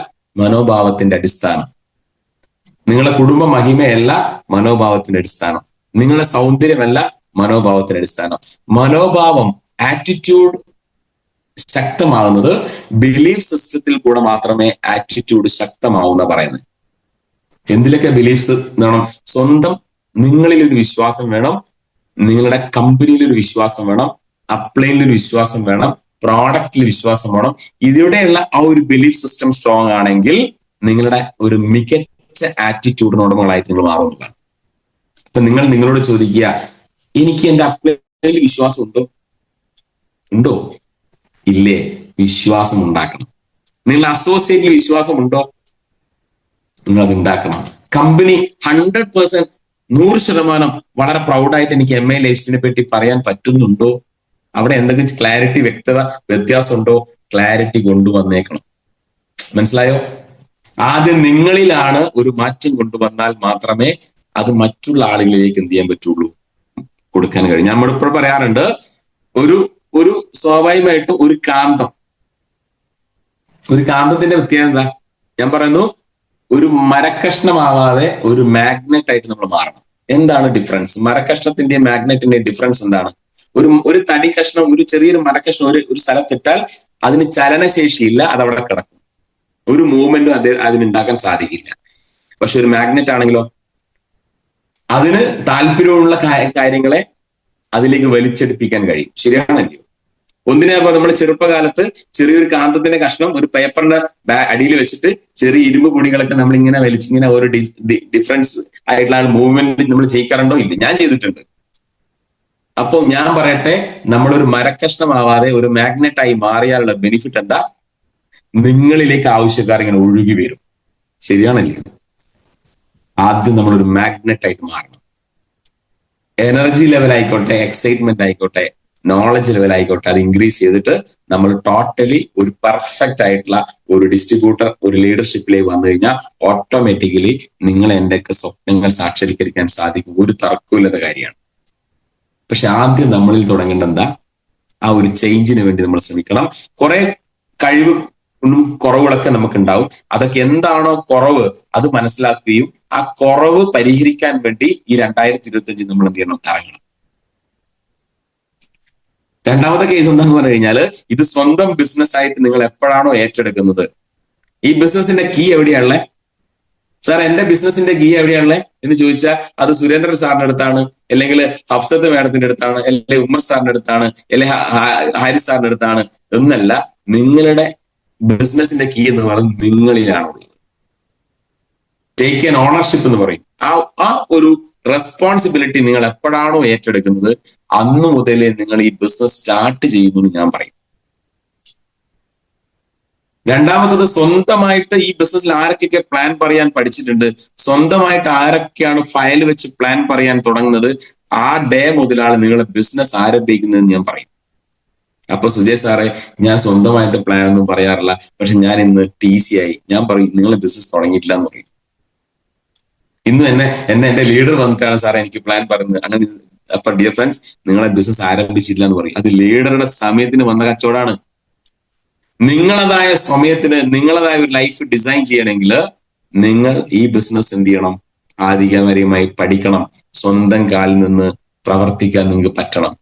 മനോഭാവത്തിന്റെ അടിസ്ഥാനം. നിങ്ങളുടെ കുടുംബ മഹിമയല്ല മനോഭാവത്തിന്റെ അടിസ്ഥാനം. നിങ്ങളുടെ സൗന്ദര്യമല്ല മനോഭാവത്തിന്റെ അടിസ്ഥാനം. മനോഭാവം, ആറ്റിറ്റ്യൂഡ് ശക്തമാകുന്നത് ബിലീഫ് സിസ്റ്റത്തിൽ കൂടെ മാത്രമേ ആറ്റിറ്റ്യൂഡ് ശക്തമാവുന്ന പറയുന്നത്. എന്തിലൊക്കെ ബിലീഫ്സ് വേണം? സ്വന്തം നിങ്ങളിൽ ഒരു വിശ്വാസം വേണം, നിങ്ങളുടെ കമ്പനിയിൽ ഒരു വിശ്വാസം വേണം, അപ്ലൈനിൽ ഒരു വിശ്വാസം വേണം, പ്രോഡക്റ്റിൽ വിശ്വാസം വേണം. ഇതിലൂടെയുള്ള ആ ഒരു ബിലീഫ് സിസ്റ്റം സ്ട്രോങ് ആണെങ്കിൽ നിങ്ങളുടെ ഒരു മികച്ച ആറ്റിറ്റ്യൂഡിനോടമകളായിട്ട് നിങ്ങൾ മാറുന്നതാണ്. അപ്പൊ നിങ്ങൾ നിങ്ങളോട് ചോദിക്കുക, എനിക്ക് എന്റെ അപ്ലൈനിൽ വിശ്വാസം ഉണ്ടോ? ഇല്ലേ? വിശ്വാസം ഉണ്ടാക്കണം. നിങ്ങളുടെ അസോസിയേറ്റിൽ വിശ്വാസം ഉണ്ടോ? നിങ്ങൾ അത് ഉണ്ടാക്കണം. കമ്പനി 100% 100% വളരെ പ്രൗഡായിട്ട് എനിക്ക് MA ലൈഫ്സിനെ പറ്റി പറയാൻ പറ്റുന്നുണ്ടോ? അവിടെ എന്തെങ്കിലും ക്ലാരിറ്റി, വ്യക്തത, വ്യത്യാസമുണ്ടോ? ക്ലാരിറ്റി കൊണ്ടുവന്നേക്കണം. മനസ്സിലായോ? ആദ്യം നിങ്ങളിലാണ് ഒരു മാറ്റം കൊണ്ടുവന്നാൽ മാത്രമേ അത് മറ്റുള്ള ആളുകളിലേക്ക് എന്ത് ചെയ്യാൻ പറ്റുള്ളൂ? കൊടുക്കാൻ കഴിയും. ഞാൻ ഇവിടെ പറയാറുണ്ട്, ഒരു സ്വാഭാവികമായിട്ടും ഒരു കാന്തത്തിന്റെ പ്രത്യേകത എന്താ? ഞാൻ പറയുന്നു, ഒരു മരക്കഷ്ണമാവാതെ ഒരു മാഗ്നറ്റ് ആയിട്ട് നമ്മൾ മാറണം. എന്താണ് ഡിഫറൻസ്? മരക്കഷ്ണത്തിന്റെ മാഗ്നറ്റിന്റെ ഡിഫറൻസ് എന്താണ്? ഒരു തടി കഷ്ണം, ഒരു ചെറിയൊരു മരക്കഷ്ണം ഒരു സ്ഥലത്തിട്ടാൽ അതിന് ചലനശേഷിയില്ല, അതവിടെ കിടക്കും. ഒരു മൂവ്മെന്റും അതിനുണ്ടാക്കാൻ സാധിക്കില്ല. പക്ഷെ ഒരു മാഗ്നറ്റ് ആണെങ്കിലോ അതിന് താല്പര്യമുള്ള കാര്യങ്ങളെ അതിലേക്ക് വലിച്ചെടുപ്പിക്കാൻ കഴിയും. ശരിയാണല്ലോ? ഒന്നിനെ നമ്മൾ ചെറുപ്പകാലത്ത് ചെറിയൊരു കാന്തത്തിന്റെ കഷ്ണം ഒരു പേപ്പറിന്റെ അടിയിൽ വെച്ചിട്ട് ചെറിയ ഇരുമ്പ് പൊടികളൊക്കെ നമ്മൾ ഇങ്ങനെ വലിച്ചിങ്ങനെ ഓരോ ഡിഫറൻസ് ആയിട്ടുള്ള മൂവ്മെന്റ് നമ്മൾ ചെയ്യിക്കാറുണ്ടോ? ഇല്ല, ഞാൻ ചെയ്തിട്ടുണ്ട്. അപ്പൊ ഞാൻ പറയട്ടെ, നമ്മളൊരു മരക്കഷ്ണമാവാതെ ഒരു മാഗ്നറ്റായി മാറിയാലുള്ള ബെനിഫിറ്റ് എന്താ? നിങ്ങളിലേക്ക് ആവശ്യക്കാർ ഇങ്ങനെ ഒഴുകി വരും. ശരിയാണല്ലോ? ആദ്യം നമ്മളൊരു മാഗ്നറ്റായിട്ട് മാറണം. എനർജി ലെവൽ ആയിക്കോട്ടെ, എക്സൈറ്റ്മെന്റ് ആയിക്കോട്ടെ, നോളജ് ലെവൽ ആയിക്കോട്ടെ, അത് ഇൻക്രീസ് ചെയ്തിട്ട് നമ്മൾ ടോട്ടലി ഒരു പെർഫെക്റ്റ് ആയിട്ടുള്ള ഒരു ഡിസ്ട്രിബ്യൂട്ടർ, ഒരു ലീഡർഷിപ്പിലേക്ക് വന്നു കഴിഞ്ഞാൽ ഓട്ടോമാറ്റിക്കലി നിങ്ങൾ എന്റെയൊക്കെ സ്വപ്നങ്ങൾ സാക്ഷാത്കരിക്കാൻ സാധിക്കും. ഒരു തർക്കമില്ലാത്ത കാര്യമാണ്. പക്ഷെ ആദ്യം നമ്മളിൽ തുടങ്ങേണ്ട എന്താ? ആ ഒരു ചേഞ്ചിന് വേണ്ടി നമ്മൾ ശ്രമിക്കണം. കുറെ കഴിവ് കുറവുകളൊക്കെ നമുക്ക് ഉണ്ടാവും. അതൊക്കെ എന്താണോ കുറവ് അത് മനസ്സിലാക്കുകയും ആ കുറവ് പരിഹരിക്കാൻ വേണ്ടി ഈ 2025 നമ്മൾ എന്ത് ചെയ്യണം? ഇറങ്ങണം. രണ്ടാമത്തെ കേസ് എന്താന്ന് പറഞ്ഞു കഴിഞ്ഞാല്, ഇത് സ്വന്തം ബിസിനസ് ആയിട്ട് നിങ്ങൾ എപ്പോഴാണോ ഏറ്റെടുക്കുന്നത്, ഈ ബിസിനസിന്റെ കീ എവിടെയാണുള്ളത്? സാർ എന്റെ ബിസിനസിന്റെ കീ എവിടെയാണുള്ളത് എന്ന് ചോദിച്ചാൽ അത് സുരേന്ദ്രൻ സാറിന്റെ അടുത്താണ്, അല്ലെങ്കിൽ ഹഫ്സത്ത് മാഡത്തിന്റെ അടുത്താണ്, അല്ലെങ്കിൽ ഉമ്മർ സാറിന്റെ അടുത്താണ്, അല്ലെങ്കിൽ ഹാരിസ് സാറിന്റെ അടുത്താണ് എന്നല്ല. നിങ്ങളുടെ ബിസിനസിന്റെ കീ എന്ന് പറയുന്നത് നിങ്ങളിലാണുള്ളത്. ടേക്ക് ആൻ ഓണർഷിപ്പ് എന്ന് പറയും. ആ ഒരു റെസ്പോൺസിബിലിറ്റി നിങ്ങൾ എപ്പോഴാണോ ഏറ്റെടുക്കുന്നത് അന്നു മുതലേ നിങ്ങൾ ഈ ബിസിനസ് സ്റ്റാർട്ട് ചെയ്യുന്നു ഞാൻ പറയും. രണ്ടാമത്തത് സ്വന്തമായിട്ട് ഈ ബിസിനസ്സിൽ ആരൊക്കെ പ്ലാൻ പറയാൻ പഠിച്ചിട്ടുണ്ട്, സ്വന്തമായിട്ട് ആരൊക്കെയാണ് ഫയൽ വെച്ച് പ്ലാൻ പറയാൻ തുടങ്ങുന്നത്, ആ ഡേ മുതലാണ് നിങ്ങളെ ബിസിനസ് ആരംഭിക്കുന്നതെന്ന് ഞാൻ പറയും. അപ്പൊ സുജയ് സാറേ, ഞാൻ സ്വന്തമായിട്ട് പ്ലാൻ ഒന്നും പറയാറില്ല, പക്ഷെ ഞാൻ ഇന്ന് TC ആയി. ഞാൻ പറയും നിങ്ങളെ ബിസിനസ് തുടങ്ങിയിട്ടില്ല എന്ന് പറയും. ഇന്ന് എന്നെ എന്റെ ലീഡർ വന്നിട്ടാണ് സാറേ എനിക്ക് പ്ലാൻ പറയുന്നത്. അങ്ങനെ അപ്പൊ ഡിയർ ഫ്രണ്ട്സ്, നിങ്ങളെ ബിസിനസ് ആരംഭിച്ചിട്ടില്ല എന്ന് പറയും. അത് ലീഡറുടെ സമയത്തിന് വന്ന കച്ചവടമാണ്. നിങ്ങളതായ സമയത്തിന് നിങ്ങളതായ ഒരു ലൈഫ് ഡിസൈൻ ചെയ്യണമെങ്കിൽ നിങ്ങൾ ഈ ബിസിനസ് എന്ത് ചെയ്യണം? ആധികാരികമായി പഠിക്കണം. സ്വന്തം കാലിൽ നിന്ന് പ്രവർത്തിക്കാൻ നിങ്ങൾക്ക് പറ്റണം.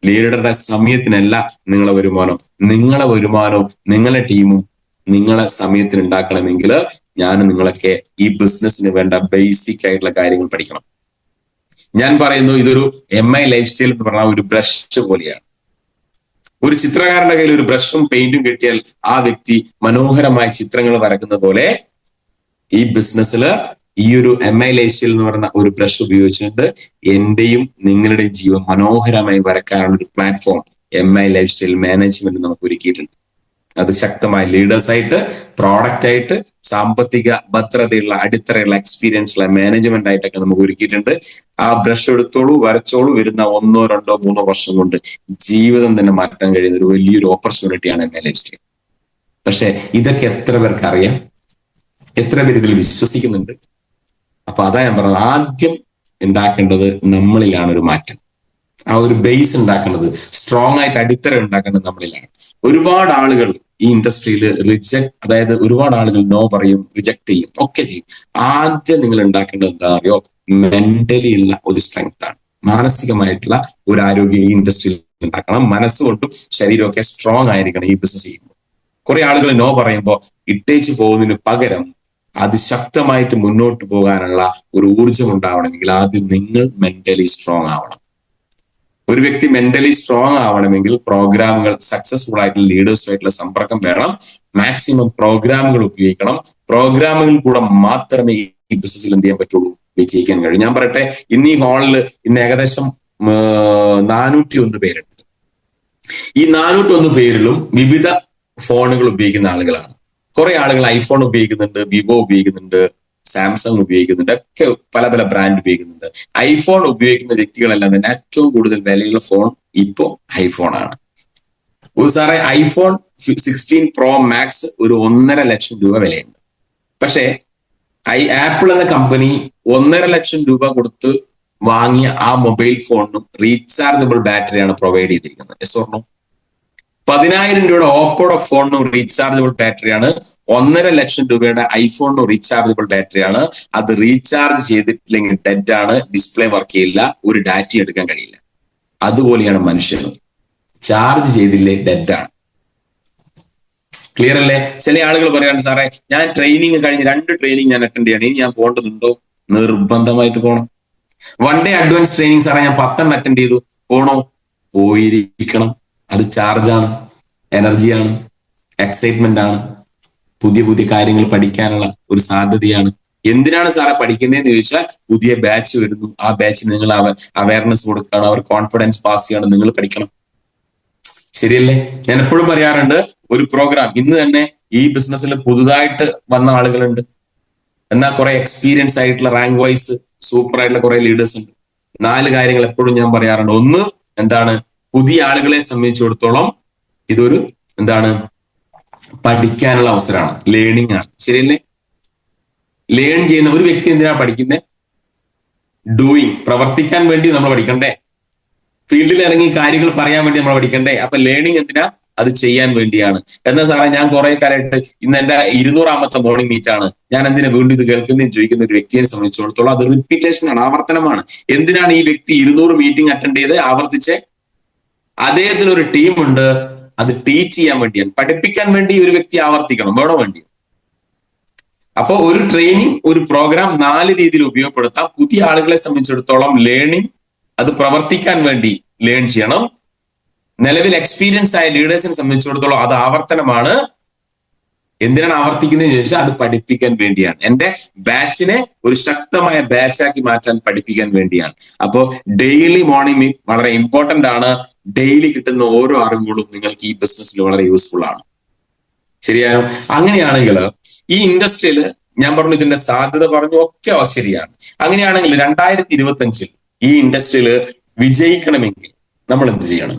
ലീഡറുടെ സമയത്തിനല്ല നിങ്ങളെ വരുമാനം. നിങ്ങളെ വരുമാനവും നിങ്ങളെ ടീമും നിങ്ങളെ സമയത്തിന് ഉണ്ടാക്കണമെങ്കിൽ ഞാൻ നിങ്ങളൊക്കെ ഈ ബിസിനസ്സിന് വേണ്ട ബേസിക് ആയിട്ടുള്ള കാര്യങ്ങൾ പഠിക്കണം. ഞാൻ പറയുന്നു, ഇതൊരു MI ലൈഫ് സ്റ്റൈൽ എന്ന് പറഞ്ഞാൽ ഒരു ബ്രഷ് പോലെയാണ്. ഒരു ചിത്രകാരന്റെ കയ്യിൽ ഒരു ബ്രഷും പെയിന്റും കിട്ടിയാൽ ആ വ്യക്തി മനോഹരമായ ചിത്രങ്ങൾ വരക്കുന്ന പോലെ ഈ ബിസിനസ്സിൽ ഈ ഒരു MI ലൈഫ് സ്റ്റൈൽ എന്ന് പറയുന്ന ഒരു ബ്രഷ് ഉപയോഗിച്ചുകൊണ്ട് എന്റെയും നിങ്ങളുടെയും ജീവൻ മനോഹരമായി വരക്കാനുള്ള ഒരു platform MI life style management നമുക്ക് ഒരുക്കിയിട്ടുണ്ട്. അത് ശക്തമായ ലീഡേഴ്സ് ആയിട്ട്, പ്രോഡക്റ്റ് ആയിട്ട്, സാമ്പത്തിക ഭദ്രതയുള്ള അടിത്തറയുള്ള എക്സ്പീരിയൻസ് ഉള്ള മാനേജ്മെന്റ് ആയിട്ടൊക്കെ നമുക്ക് ഒരുക്കിയിട്ടുണ്ട്. ആ ബ്രഷ് എടുത്തോളൂ, വരച്ചോളൂ. വരുന്ന 1, 2, 3 വർഷം കൊണ്ട് ജീവിതം തന്നെ മാറ്റാൻ കഴിയുന്ന ഒരു വലിയൊരു ഓപ്പർച്യൂണിറ്റിയാണ് MI ലൈഫ് സ്റ്റൈൽ. പക്ഷെ ഇതൊക്കെ എത്ര പേർക്ക് അറിയാം? എത്ര പേര് ഇതിൽ വിശ്വസിക്കുന്നുണ്ട്? അപ്പൊ അതാ ഞാൻ പറഞ്ഞത്, ആദ്യം ഉണ്ടാക്കേണ്ടത് നമ്മളിലാണ് ഒരു മാറ്റം. ആ ഒരു ബേസ് ഉണ്ടാക്കേണ്ടത്, സ്ട്രോങ് ആയിട്ട് അടിത്തറ ഉണ്ടാക്കേണ്ടത് നമ്മളിലാണ്. ഒരുപാട് ആളുകൾ ഈ ഇൻഡസ്ട്രിയിൽ അതായത് ഒരുപാട് ആളുകൾ നോ പറയും, റിജക്ട് ചെയ്യും, ഒക്കെ ചെയ്യും. ആദ്യം നിങ്ങൾ ഉണ്ടാക്കേണ്ടത് എന്താ അറിയോ? മെന്റലി ഉള്ള ഒരു സ്ട്രെങ്ത് ആണ്. മാനസികമായിട്ടുള്ള ഒരു ആരോഗ്യം ഈ ഇൻഡസ്ട്രിയിൽ ഉണ്ടാക്കണം. മനസ്സുകൊണ്ടും ശരീരമൊക്കെ സ്ട്രോങ് ആയിരിക്കണം ഈ ബിസിനസ് ചെയ്യുമ്പോൾ. കുറെ ആളുകൾ നോ പറയുമ്പോൾ ഇട്ടേച്ച് പോകുന്നതിന് പകരം അതിശക്തമായിട്ട് മുന്നോട്ട് പോകാനുള്ള ഒരു ഊർജം ഉണ്ടാവണമെങ്കിൽ ആദ്യം നിങ്ങൾ മെന്റലി സ്ട്രോങ് ആവണം. ഒരു വ്യക്തി മെന്റലി സ്ട്രോങ് ആവണമെങ്കിൽ പ്രോഗ്രാമുകൾ, സക്സസ്ഫുൾ ആയിട്ടുള്ള ലീഡേഴ്സുമായിട്ടുള്ള സമ്പർക്കം വേണം. മാക്സിമം പ്രോഗ്രാമുകൾ ഉപയോഗിക്കണം. പ്രോഗ്രാമുകൾ കൂടെ മാത്രമേ ഈ ബിസിനസ്സിൽ എന്ത് ചെയ്യാൻ പറ്റുള്ളൂ? വിജയിക്കാൻ കഴിയും. ഞാൻ പറയട്ടെ, ഇന്ന് ഈ ഹാളിൽ ഇന്ന് ഏകദേശം 401 പേരുണ്ട്. ഈ 401 പേരിലും വിവിധ ഫോണുകൾ ഉപയോഗിക്കുന്ന ആളുകളാണ്. കുറെ ആളുകൾ ഐഫോൺ ഉപയോഗിക്കുന്നുണ്ട്, വിവോ ഉപയോഗിക്കുന്നുണ്ട്, സാംസങ് ഉപയോഗിക്കുന്നുണ്ട്, ഒക്കെ പല പല ബ്രാൻഡ് ഉപയോഗിക്കുന്നുണ്ട്. ഐഫോൺ ഉപയോഗിക്കുന്ന വ്യക്തികളെല്ലാം തന്നെ ഏറ്റവും കൂടുതൽ വിലയുള്ള ഫോൺ ഇപ്പോ ഐഫോൺ ആണ്. സാറേ, ഐഫോൺ 16 Pro Max ഒരു 1.5 ലക്ഷം രൂപ വിലയുണ്ട്. പക്ഷേ ആപ്പിൾ എന്ന കമ്പനി 1.5 ലക്ഷം രൂപ കൊടുത്ത് വാങ്ങിയ ആ മൊബൈൽ ഫോണിനും റീചാർജബിൾ ബാറ്ററിയാണ് പ്രൊവൈഡ് ചെയ്തിരിക്കുന്നത്. Yes or no? 10,000 രൂപയുടെ ഓപ്പോയുടെ ഫോണിനും റീചാർജബിൾ ബാറ്ററിയാണ്. 1.5 ലക്ഷം രൂപയുടെ ഐഫോണിനും റീചാർജബിൾ ബാറ്ററിയാണ്. അത് റീചാർജ് ചെയ്തിട്ടില്ലെങ്കിൽ ഡെഡ് ആണ്, ഡിസ്പ്ലേ വർക്ക് ചെയ്യില്ല, ഒരു ഡാറ്റ എടുക്കാൻ കഴിയില്ല. അതുപോലെയാണ് മനുഷ്യനും. ചാർജ് ചെയ്തില്ലേ ഡെഡ് ആണ്. ക്ലിയർ അല്ലേ? ചില ആളുകൾ പറയാണ്, സാറേ ഞാൻ ട്രെയിനിങ് കഴിഞ്ഞ് 2 ട്രെയിനിങ് ഞാൻ അറ്റൻഡ് ചെയ്യണം, ഇനി ഞാൻ പോകേണ്ടതുണ്ടോ? നിർബന്ധമായിട്ട് പോകണം. 1 ഡേ അഡ്വാൻസ് ട്രെയിനിങ് സാറേ ഞാൻ 10 അറ്റൻഡ് ചെയ്തു, പോണോ? പോയിരിക്കണം. അത് ചാർജാണ്, എനർജിയാണ്, എക്സൈറ്റ്മെന്റ് ആണ്, പുതിയ പുതിയ കാര്യങ്ങൾ പഠിക്കാനുള്ള ഒരു സാധ്യതയാണ്. എന്തിനാണ് സാറെ പഠിക്കുന്നതെന്ന് ചോദിച്ചാൽ, പുതിയ ബാച്ച് വരുന്നു, ആ ബാച്ചിന് നിങ്ങൾ അവയർനെസ് കൊടുക്കുകയാണ്, അവർ കോൺഫിഡൻസ് പാസ് ചെയ്യാണ്, നിങ്ങൾ പഠിക്കണം. ശരിയല്ലേ? ഞാൻ എപ്പോഴും പറയാറുണ്ട്, ഒരു പ്രോഗ്രാം ഇന്ന് തന്നെ ഈ ബിസിനസ്സിൽ പുതുതായിട്ട് വന്ന ആളുകളുണ്ട്, എന്നാൽ കുറെ എക്സ്പീരിയൻസ് ആയിട്ടുള്ള റാങ്ക് വൈസ് സൂപ്പർ ആയിട്ടുള്ള കുറെ ലീഡേഴ്സ് ഉണ്ട്. 4 കാര്യങ്ങൾ എപ്പോഴും ഞാൻ പറയാറുണ്ട്. ഒന്ന്, എന്താണ്? പുതിയ ആളുകളെ സംബന്ധിച്ചിടത്തോളം ഇതൊരു പഠിക്കാനുള്ള അവസരമാണ്, ലേണിംഗ് ആണ്. ശരിയല്ലേ? ലേൺ ചെയ്യുന്ന ഒരു വ്യക്തി എന്തിനാ പഠിക്കുന്നത്? ഡൂയിങ്, പ്രവർത്തിക്കാൻ വേണ്ടി നമ്മൾ പഠിക്കണ്ടേ? ഫീൽഡിൽ ഇറങ്ങി കാര്യങ്ങൾ പറയാൻ വേണ്ടി നമ്മൾ പഠിക്കണ്ടേ? അപ്പൊ ലേണിംഗ് എന്തിനാ? അത് ചെയ്യാൻ വേണ്ടിയാണ്. എന്നാ സാറേ, ഞാൻ കുറെ കാലമായിട്ട് ഇന്ന് എന്റെ 200ാമത്തെ മോർണിംഗ് മീറ്റ് ആണ്, ഞാൻ എന്തിനാ വീണ്ടും ഇത് കേൾക്കുന്നതെന്ന് ചോദിക്കുന്ന ഒരു വ്യക്തിയെ സംബന്ധിച്ചിടത്തോളം അത് റിപ്പീറ്റേഷൻ ആണ്, ആവർത്തനമാണ്. എന്തിനാണ് ഈ വ്യക്തി 200 മീറ്റിംഗ് അറ്റൻഡ് ചെയ്ത് ആവർത്തിച്ച്? അദ്ദേഹത്തിന് ഒരു ടീമുണ്ട്, അത് ടീച്ച് ചെയ്യാൻ വേണ്ടിയാണ്, പഠിപ്പിക്കാൻ വേണ്ടി ഒരു വ്യക്തി ആവർത്തിക്കണം, വേണോ വേണ്ടി? അപ്പോൾ ഒരു ട്രെയിനിങ്, ഒരു പ്രോഗ്രാം 4 രീതിയിൽ ഉപയോഗപ്പെടുത്താം. പുതിയ ആളുകളെ സംബന്ധിച്ചിടത്തോളം ലേണിംഗ്, അത് പ്രവർത്തിക്കാൻ വേണ്ടി ലേൺ ചെയ്യണം. നിലവിൽ എക്സ്പീരിയൻസ് ആയ ലീഡേഴ്സിനെ സംബന്ധിച്ചിടത്തോളം അത് ആവർത്തനമാണ്. എന്തിനാണ് ആവർത്തിക്കുന്നത് ചോദിച്ചാൽ, അത് പഠിപ്പിക്കാൻ വേണ്ടിയാണ്. എന്റെ ബാച്ചിനെ ഒരു ശക്തമായ ബാച്ചാക്കി മാറ്റാൻ പഠിപ്പിക്കാൻ വേണ്ടിയാണ്. അപ്പോൾ ഡെയിലി മോർണിംഗ് മീറ്റ് വളരെ ഇമ്പോർട്ടന്റ് ആണ്. ഡെയിലി കിട്ടുന്ന ഓരോ അറിവുകളും നിങ്ങൾക്ക് ഈ ബിസിനസ്സിൽ വളരെ യൂസ്ഫുൾ ആണ്. ശരിയായോ? അങ്ങനെയാണെങ്കിൽ ഈ ഇൻഡസ്ട്രിയിൽ ഞാൻ പറഞ്ഞു ഇതിന്റെ സാധ്യത പറഞ്ഞു ഒക്കെ ശരിയാണ്. അങ്ങനെയാണെങ്കിൽ 2025 ഈ ഇൻഡസ്ട്രിയിൽ വിജയിക്കണമെങ്കിൽ നമ്മൾ എന്ത് ചെയ്യണം?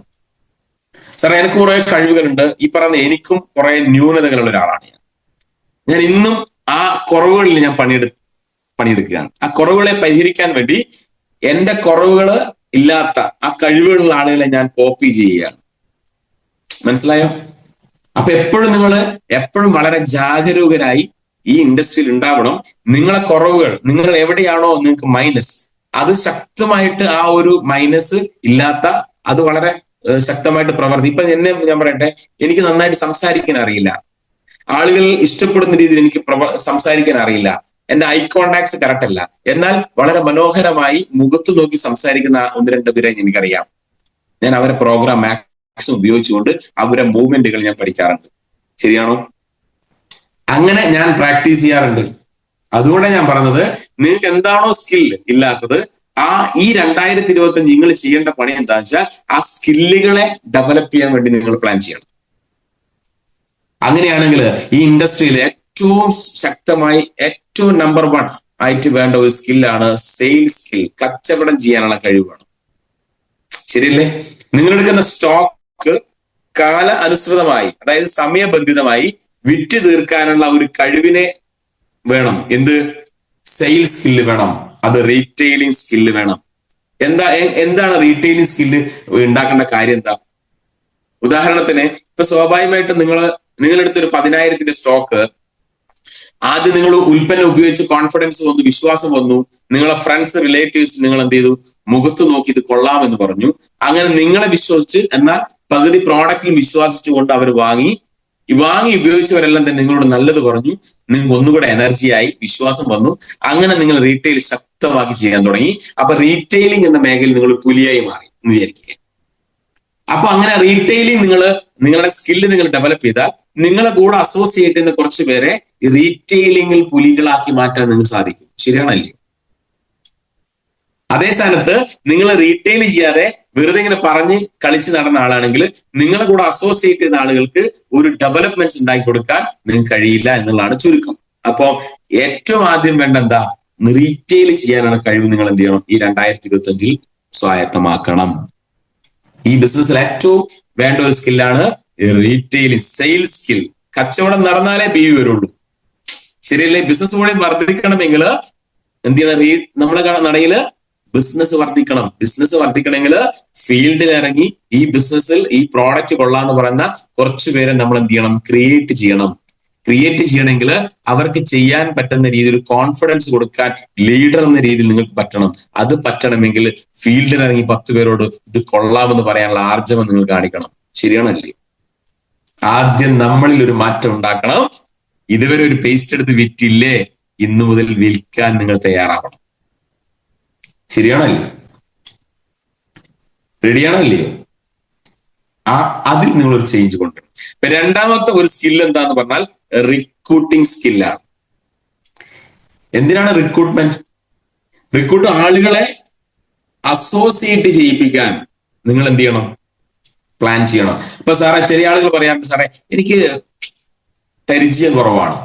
സാറേ എനിക്ക് കുറെ കഴിവുകളുണ്ട്, ഈ പറയുന്ന എനിക്കും കുറെ ന്യൂനതകളുള്ള ഒരാളാണ് ഞാൻ ഇന്നും ആ കുറവുകളിൽ ഞാൻ പണിയെടുക്കുകയാണ്. ആ കുറവുകളെ പരിഹരിക്കാൻ വേണ്ടി എന്റെ കുറവുകള് ഇല്ലാത്ത ആ കഴിവുകളുള്ള ആളുകളെ ഞാൻ കോപ്പി ചെയ്യുകയാണ്. മനസ്സിലായോ? അപ്പൊ എപ്പോഴും വളരെ ജാഗരൂകരായി ഈ ഇൻഡസ്ട്രിയിൽ ഉണ്ടാവണം. നിങ്ങളെ കുറവുകൾ, നിങ്ങൾ എവിടെയാണോ നിങ്ങൾക്ക് മൈനസ്, അത് ശക്തമായിട്ട് ആ ഒരു മൈനസ് ഇല്ലാത്ത, അത് വളരെ ശക്തമായിട്ട് ഇപ്പൊ ഞാൻ പറയട്ടെ, എനിക്ക് നന്നായിട്ട് സംസാരിക്കാൻ അറിയില്ല, ആളുകൾ ഇഷ്ടപ്പെടുന്ന രീതിയിൽ എനിക്ക് സംസാരിക്കാൻ അറിയില്ല, എന്റെ ഐ കോണ്ടാക്ട്സ് കറക്റ്റ് അല്ല, എന്നാൽ വളരെ മനോഹരമായി മുഖത്ത് നോക്കി സംസാരിക്കുന്ന 1-2 പേരെ എനിക്കറിയാം. ഞാൻ അവരെ പ്രോഗ്രാം മാക്സിമം ഉപയോഗിച്ചുകൊണ്ട് അവരുടെ മൂവ്മെന്റുകൾ ഞാൻ പഠിക്കാറുണ്ട്. ശരിയാണോ? അങ്ങനെ ഞാൻ പ്രാക്ടീസ് ചെയ്യാറുണ്ട്. അതുകൊണ്ടാണ് ഞാൻ പറഞ്ഞത്, നിങ്ങൾക്ക് എന്താണോ സ്കിൽ ഇല്ലാത്തത്, ഈ 2025 നിങ്ങൾ ചെയ്യേണ്ട പണി എന്താണെന്ന് വെച്ചാൽ ആ സ്കില്ലുകളെ ഡെവലപ്പ് ചെയ്യാൻ വേണ്ടി നിങ്ങൾ പ്ലാൻ ചെയ്യണം. അങ്ങനെയാണെങ്കിൽ ഈ ഇൻഡസ്ട്രിയിൽ ഏറ്റവും ശക്തമായി, ഏറ്റവും നമ്പർ 1 ആയിട്ട് വേണ്ട ഒരു സ്കില്ലാണ് സെയിൽസ് സ്കിൽ. കച്ചവടം ചെയ്യാനുള്ള കഴിവ് വേണം. ശരിയല്ലേ? നിങ്ങളെടുക്കുന്ന സ്റ്റോക്ക് കാല അനുസൃതമായി, അതായത് സമയബന്ധിതമായി വിറ്റ് തീർക്കാനുള്ള ഒരു കഴിവിനെ വേണം. എന്ത്? സെയിൽസ് സ്കില്ല് വേണം. അത് റീറ്റെയിലിംഗ് സ്കില്ല് വേണം. എന്താണ് റീറ്റെയിലിംഗ് സ്കില്ല് ഉണ്ടാക്കേണ്ട കാര്യം? എന്താ? ഉദാഹരണത്തിന് ഇപ്പൊ സ്വാഭാവികമായിട്ടും നിങ്ങളെടുത്തൊരു 10,000 സ്റ്റോക്ക്, ആദ്യം നിങ്ങൾ ഉൽപ്പന്നം ഉപയോഗിച്ച് കോൺഫിഡൻസ് വന്നു, വിശ്വാസം വന്നു, നിങ്ങളെ ഫ്രണ്ട്സ്, റിലേറ്റീവ്സ് നിങ്ങൾ എന്ത് ചെയ്തു? മുഖത്ത് നോക്കി ഇത് കൊള്ളാമെന്ന് പറഞ്ഞു. അങ്ങനെ നിങ്ങളെ വിശ്വസിച്ച്, എന്നാൽ പകുതി പ്രോഡക്റ്റിൽ വിശ്വസിച്ചുകൊണ്ട് അവർ വാങ്ങി ഉപയോഗിച്ചവരെല്ലാം തന്നെ നിങ്ങളോട് നല്ലത് പറഞ്ഞു. നിങ്ങൾക്ക് ഒന്നുകൂടെ എനർജിയായി, വിശ്വാസം വന്നു. അങ്ങനെ നിങ്ങൾ റീറ്റെയിൽ ശക്തമാക്കി ചെയ്യാൻ തുടങ്ങി. അപ്പൊ റീറ്റെയിലിംഗ് എന്ന മേഖലയിൽ നിങ്ങൾ പുലിയായി മാറി എന്ന് വിചാരിക്കുക. അപ്പൊ അങ്ങനെ റീറ്റെയിലിംഗ് നിങ്ങളുടെ സ്കില്ല് നിങ്ങൾ ഡെവലപ്പ് ചെയ്താൽ നിങ്ങളെ കൂടെ അസോസിയേറ്റ് ചെയ്യുന്ന കുറച്ച് പേരെ റീറ്റെയിലിംഗിൽ പുലികളാക്കി മാറ്റാൻ നിങ്ങൾക്ക് സാധിക്കും. ശരിയാണല്ലേ? അതേ സ്ഥാനത്ത് നിങ്ങൾ റീറ്റെയിൽ ചെയ്യാതെ വെറുതെ ഇങ്ങനെ പറഞ്ഞ് കളിച്ച് നടന്ന ആളാണെങ്കിൽ നിങ്ങളെ കൂടെ അസോസിയേറ്റ് ചെയ്യുന്ന ആളുകൾക്ക് ഒരു ഡെവലപ്മെന്റ്സ് ഉണ്ടാക്കി കൊടുക്കാൻ നിങ്ങൾക്ക് കഴിയില്ല എന്നുള്ളതാണ് ചുരുക്കം. അപ്പോ ഏറ്റവും ആദ്യം വേണ്ട എന്താ? റീറ്റെയിൽ ചെയ്യാനുള്ള കഴിവ് നിങ്ങൾ എന്ത് ചെയ്യണം? ഈ 2025 സ്വായത്തമാക്കണം. ഈ ബിസിനസ്സിൽ ഏറ്റവും വേണ്ട ഒരു സ്കില്ലാണ് റീറ്റെയിൽ സെയിൽസ് സ്കിൽ. കച്ചവടം നടന്നാലേ PV വരുള്ളൂ. ശരിയല്ലേ? ബിസിനസ് വോളിയം വർദ്ധിക്കണമെങ്കിൽ എന്ത് ചെയ്യണം? നമ്മളെ നടയില് ബിസിനസ് വർദ്ധിക്കണം. ബിസിനസ് വർദ്ധിക്കണമെങ്കിൽ ഫീൽഡിൽ ഇറങ്ങി ഈ ബിസിനസ്സിൽ ഈ പ്രോഡക്റ്റ് കൊള്ളാന്ന് പറയുന്ന കുറച്ചു പേരെ നമ്മൾ എന്ത് ചെയ്യണം? ക്രിയേറ്റ് ചെയ്യണമെങ്കിൽ അവർക്ക് ചെയ്യാൻ പറ്റുന്ന രീതിയിൽ കോൺഫിഡൻസ് കൊടുക്കാൻ ലീഡർ എന്ന രീതിയിൽ നിങ്ങൾക്ക് പറ്റണം. അത് പറ്റണമെങ്കിൽ ഫീൽഡിൽ ഇറങ്ങി 10 പേരോട് ഇത് കൊള്ളാമെന്ന് പറയാനുള്ള ആർജവം നിങ്ങൾ കാണിക്കണം. ശരിയാണല്ലേ? ആദ്യം നമ്മളിൽ ഒരു മാറ്റം ഉണ്ടാക്കണം. ഇതുവരെ ഒരു പേസ്റ്റ് എടുത്ത് വിറ്റില്ലേ, ഇന്നു മുതൽ വിൽക്കാൻ നിങ്ങൾ തയ്യാറാവണം. ശരിയാണല്ലേ? റെഡിയാണോ അല്ലയോ? അതിൽ നിങ്ങളൊരു ചേഞ്ച് കൊണ്ടുവരും. ഇപ്പൊ രണ്ടാമത്തെ ഒരു സ്കിൽ എന്താന്ന് പറഞ്ഞാൽ റിക്രൂട്ടിംഗ് സ്കില്ലാണ്. എന്തിനാണ് റിക്രൂട്ട്? ആളുകളെ അസോസിയേറ്റ് ചെയ്യിപ്പിക്കാൻ നിങ്ങൾ എന്ത് ചെയ്യണം? പ്ലാൻ ചെയ്യണം. ഇപ്പൊ സാറേ, ചെറിയ ആളുകൾ പറയാറുണ്ട്, സാറേ എനിക്ക് പരിചയം കുറവാണ്,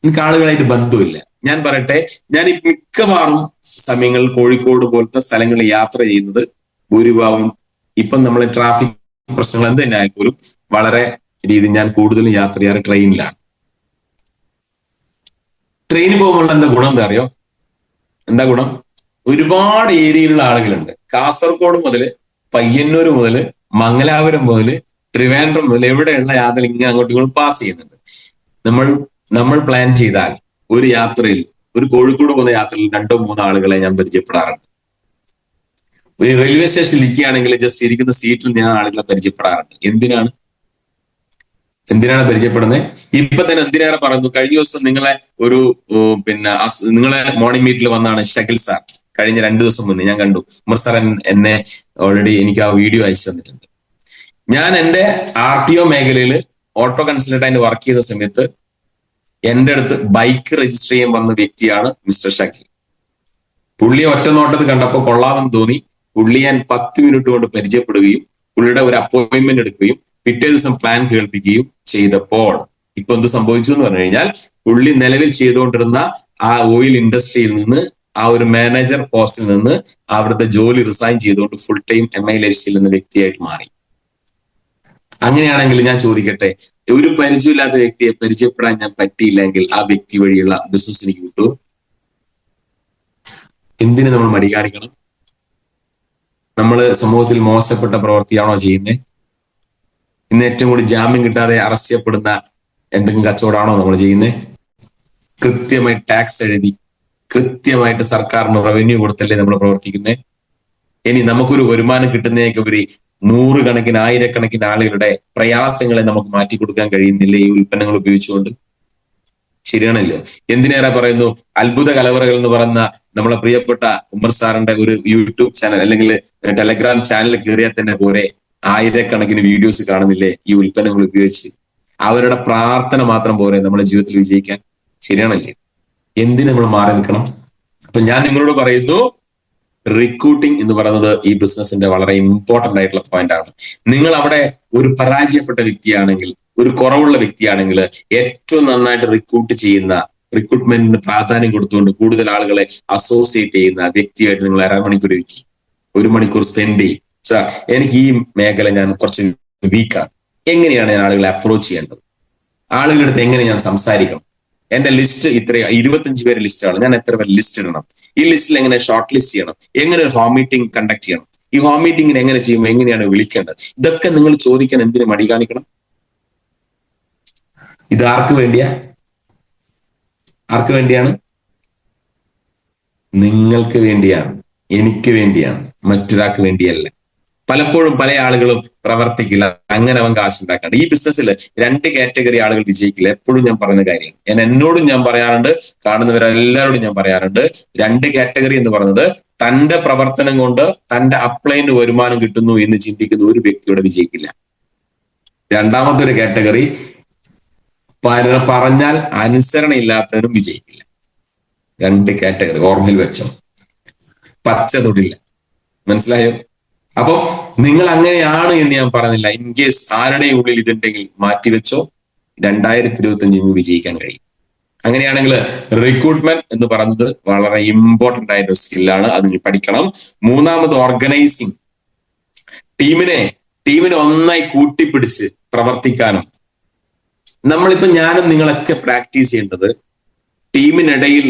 എനിക്ക് ആളുകളായിട്ട് ബന്ധമില്ല. ഞാൻ പറയട്ടെ, ഞാൻ മിക്കവാറും സമയങ്ങളിൽ കോഴിക്കോട് പോലത്തെ സ്ഥലങ്ങളിൽ യാത്ര ചെയ്യുന്നത് ഭൂരിഭാഗം ഇപ്പം നമ്മൾ ട്രാഫിക് പ്രശ്നങ്ങൾ എന്ത് തന്നെ ആയാലും പോലും വളരെ രീതി ഞാൻ കൂടുതലും യാത്ര ചെയ്യാറ് ട്രെയിനിലാണ്. ട്രെയിനിൽ പോകുമ്പോൾ എന്താ ഗുണം? എന്താ അറിയോ? എന്താ ഗുണം? ഒരുപാട് ഏരിയയിലുള്ള ആളുകളുണ്ട്. കാസർഗോഡ് മുതൽ പയ്യന്നൂർ മുതൽ മംഗലാപുരം മുതൽ ട്രിവാൻഡ്രം മുതൽ എവിടെയുള്ള യാത്ര ഇങ്ങനെ അങ്ങോട്ടും ഇങ്ങോട്ടും പാസ് ചെയ്യുന്നുണ്ട്. നമ്മൾ പ്ലാൻ ചെയ്താൽ ഒരു യാത്രയിൽ, ഒരു കോഴിക്കോട് പോകുന്ന യാത്രയിൽ 2-3 ആളുകളെ ഞാൻ പരിചയപ്പെടാറുണ്ട്. ഒരു റെയിൽവേ സ്റ്റേഷനിൽ ഇരിക്കുകയാണെങ്കിൽ ജസ്റ്റ് ഇരിക്കുന്ന സീറ്റിൽ ഞാൻ ആളുകളെ പരിചയപ്പെടാറുണ്ട്. എന്തിനാണ് പരിചയപ്പെടുന്നത്? ഇപ്പൊ തന്നെ എന്തിനേറെ പറയുന്നു, കഴിഞ്ഞ ദിവസം നിങ്ങളെ നിങ്ങളെ മോർണിംഗ് മീറ്റിൽ വന്നാണ് ഷകിൽ സാർ. കഴിഞ്ഞ 2 ദിവസം മുന്നേ ഞാൻ കണ്ടു. ഉമർ സാർ എന്നെ ഓൾറെഡി എനിക്ക് ആ വീഡിയോ അയച്ചു തന്നിട്ടുണ്ട്. ഞാൻ എന്റെ RTO മേഖലയിൽ ഓട്ടോ കൺസൾട്ടന്റ് വർക്ക് ചെയ്ത സമയത്ത് എന്റെ അടുത്ത് ബൈക്ക് രജിസ്റ്റർ ചെയ്യാൻ വന്ന വ്യക്തിയാണ് മിസ്റ്റർ ഷക്കിൽ. പുള്ളിയെ ഒറ്റ നോട്ടത്തിൽ കണ്ടപ്പോൾ കൊള്ളാമെന്ന് തോന്നി. പുള്ളി ഞാൻ 10 മിനിറ്റ് കൊണ്ട് പരിചയപ്പെടുകയും പുള്ളിയുടെ ഒരു അപ്പോയിന്റ്മെന്റ് എടുക്കുകയും പിറ്റേ ദിവസം പ്ലാൻ കേൾപ്പിക്കുകയും ചെയ്തപ്പോൾ ഇപ്പൊ എന്ത് സംഭവിച്ചു എന്ന് പറഞ്ഞു കഴിഞ്ഞാൽ, പുള്ളി നിലവിൽ ചെയ്തുകൊണ്ടിരുന്ന ആ ഓയിൽ ഇൻഡസ്ട്രിയിൽ നിന്ന്, ആ ഒരു മാനേജർ പോസ്റ്റിൽ നിന്ന് അവിടുത്തെ ജോലി റിസൈൻ ചെയ്തുകൊണ്ട് ഫുൾ ടൈം MILC എന്ന വ്യക്തിയായിട്ട് മാറി. അങ്ങനെയാണെങ്കിൽ ഞാൻ ചോദിക്കട്ടെ, ഒരു പരിചയമില്ലാത്ത വ്യക്തിയെ പരിചയപ്പെടാൻ ഞാൻ പറ്റിയില്ലെങ്കിൽ ആ വ്യക്തി വഴിയുള്ള ബിസിനസ് എനിക്ക് കിട്ടുമോ? എന്തിനു നമ്മൾ മടി കാണിക്കണം? നമ്മൾ സമൂഹത്തിൽ മോശപ്പെട്ട പ്രവൃത്തിയാണോ ചെയ്യുന്നത്? ഇന്ന് ഏറ്റവും കൂടി ജാമ്യം കിട്ടാതെ അറസ്റ്റ് ചെയ്യപ്പെടുന്ന എന്തെങ്കിലും കച്ചവടമാണോ നമ്മൾ ചെയ്യുന്നത്? കൃത്യമായി ടാക്സ് എഴുതി കൃത്യമായിട്ട് സർക്കാരിന് റവന്യൂ കൊടുത്തല്ലേ നമ്മൾ പ്രവർത്തിക്കുന്നത്? ഇനി നമുക്കൊരു വരുമാനം കിട്ടുന്നതിനൊക്കെ നൂറുകണക്കിന് ആയിരക്കണക്കിന് ആളുകളുടെ പ്രയാസങ്ങളെ നമുക്ക് മാറ്റി കൊടുക്കാൻ കഴിയുന്നില്ലേ ഈ ഉൽപ്പന്നങ്ങൾ ഉപയോഗിച്ചുകൊണ്ട്? ശരിയാണല്ലോ. എന്തിനേറെ പറയുന്നു, അത്ഭുത കലവറകൾ എന്ന് പറയുന്ന നമ്മളെ പ്രിയപ്പെട്ട ഉമർ സാറിന്റെ ഒരു യൂട്യൂബ് ചാനൽ അല്ലെങ്കിൽ ടെലഗ്രാം ചാനൽ കയറിയാൽ തന്നെ പോരെ ആയിരക്കണക്കിന് വീഡിയോസ് കാണുന്നില്ലേ ഈ ഉൽപ്പന്നങ്ങൾ ഉപയോഗിച്ച്? അവരുടെ പ്രാർത്ഥന മാത്രം പോരെ നമ്മുടെ ജീവിതത്തിൽ വിജയിക്കാൻ? ശരിയാണല്ലേ? എന്തിന് നമ്മൾ മാറി നിൽക്കണം? അപ്പൊ ഞാൻ നിങ്ങളോട് പറയുന്നു, റിക്രൂട്ടിംഗ് എന്ന് പറയുന്നത് ഈ ബിസിനസിന്റെ വളരെ ഇമ്പോർട്ടന്റ് ആയിട്ടുള്ള പോയിന്റ് ആണ്. നിങ്ങൾ അവിടെ ഒരു പരാജയപ്പെട്ട വ്യക്തിയാണെങ്കിൽ, ഒരു കുറവുള്ള വ്യക്തിയാണെങ്കിൽ, ഏറ്റവും നന്നായിട്ട് റിക്രൂട്ട് ചെയ്യുന്ന, റിക്രൂട്ട്മെന്റിന് പ്രാധാന്യം കൊടുത്തുകൊണ്ട് കൂടുതൽ ആളുകളെ അസോസിയേറ്റ് ചെയ്യുന്ന വ്യക്തിയായിട്ട് നിങ്ങൾ അരമണിക്കൂർ ഇരിക്കും, 1 മണിക്കൂർ സ്പെൻഡ് ചെയ്യും. സാർ, എനിക്ക് ഈ മേഖല ഞാൻ കുറച്ച് വീക്കാണ്, എങ്ങനെയാണ് ഞാൻ ആളുകളെ അപ്രോച്ച് ചെയ്യേണ്ടത്? ആളുകളുടെ അടുത്ത് എങ്ങനെ ഞാൻ സംസാരിക്കണം? എന്റെ ലിസ്റ്റ് ഇത്ര 25 പേര് ലിസ്റ്റാണ്, ഞാൻ എത്ര പേര് ലിസ്റ്റ് ഇടണം? ഈ ലിസ്റ്റിൽ എങ്ങനെ ഷോർട്ട് ലിസ്റ്റ് ചെയ്യണം? എങ്ങനെ ഒരു ഹോം മീറ്റിംഗ് കണ്ടക്ട് ചെയ്യണം? ഈ ഹോം മീറ്റിംഗിന് എങ്ങനെ ചെയ്യുമ്പോൾ എങ്ങനെയാണ് വിളിക്കേണ്ടത്? ഇതൊക്കെ നിങ്ങൾ ചോദിക്കാൻ എന്തിനു മടി കാണിക്കണം? ഇത് ആർക്ക് വേണ്ടിയാ? ആർക്ക് വേണ്ടിയാണ്? നിങ്ങൾക്ക് വേണ്ടിയാണ്, എനിക്ക് വേണ്ടിയാണ്, മറ്റൊരാൾക്ക് വേണ്ടിയല്ല. പലപ്പോഴും പല ആളുകളും പ്രവർത്തിക്കില്ല, അങ്ങനെ അവൻ കാശുണ്ടാക്കാണ്ട്. ഈ ബിസിനസ്സിൽ 2 കാറ്റഗറി ആളുകൾ വിജയിക്കില്ല. എപ്പോഴും ഞാൻ പറയുന്ന കാര്യമാണ്, എന്നോടും ഞാൻ പറയാറുണ്ട്, കാണുന്നവരെല്ലാവരോടും ഞാൻ പറയാറുണ്ട്. 2 കാറ്റഗറി എന്ന് പറയുന്നത്, തന്റെ പ്രവർത്തനം കൊണ്ട് തന്റെ അപ്ലൈന് വരുമാനം കിട്ടുന്നു എന്ന് ചിന്തിക്കുന്ന ഒരു വ്യക്തിയോട് വിജയിക്കില്ല. രണ്ടാമത്തെ ഒരു കാറ്റഗറി, പറഞ്ഞാൽ അനുസരണയില്ലാത്തവരും വിജയിക്കില്ല. 2 കാറ്റഗറി ഓർമ്മയിൽ വെച്ചോ, പച്ച തൊടില്ല. മനസ്സിലായോ? അപ്പൊ നിങ്ങൾ അങ്ങനെയാണ് എന്ന് ഞാൻ പറഞ്ഞില്ല. ഇൻ കേസ് ആരുടെയും ഉള്ളിൽ ഇതുണ്ടെങ്കിൽ മാറ്റിവെച്ചോ, 2025 വിജയിക്കാൻ കഴിയും. അങ്ങനെയാണെങ്കിൽ റിക്രൂട്ട്മെന്റ് എന്ന് പറയുന്നത് വളരെ ഇമ്പോർട്ടന്റ് ആയ ഒരു സ്കില്ലാണ്, അത് നിങ്ങൾ പഠിക്കണം. മൂന്നാമത് ഓർഗനൈസിങ്, ടീമിനെ ഒന്നായി കൂട്ടിപ്പിടിച്ച് പ്രവർത്തിക്കാനും. നമ്മളിപ്പോ ഞാനും നിങ്ങളൊക്കെ പ്രാക്ടീസ് ചെയ്യേണ്ടത് ടീമിനിടയിൽ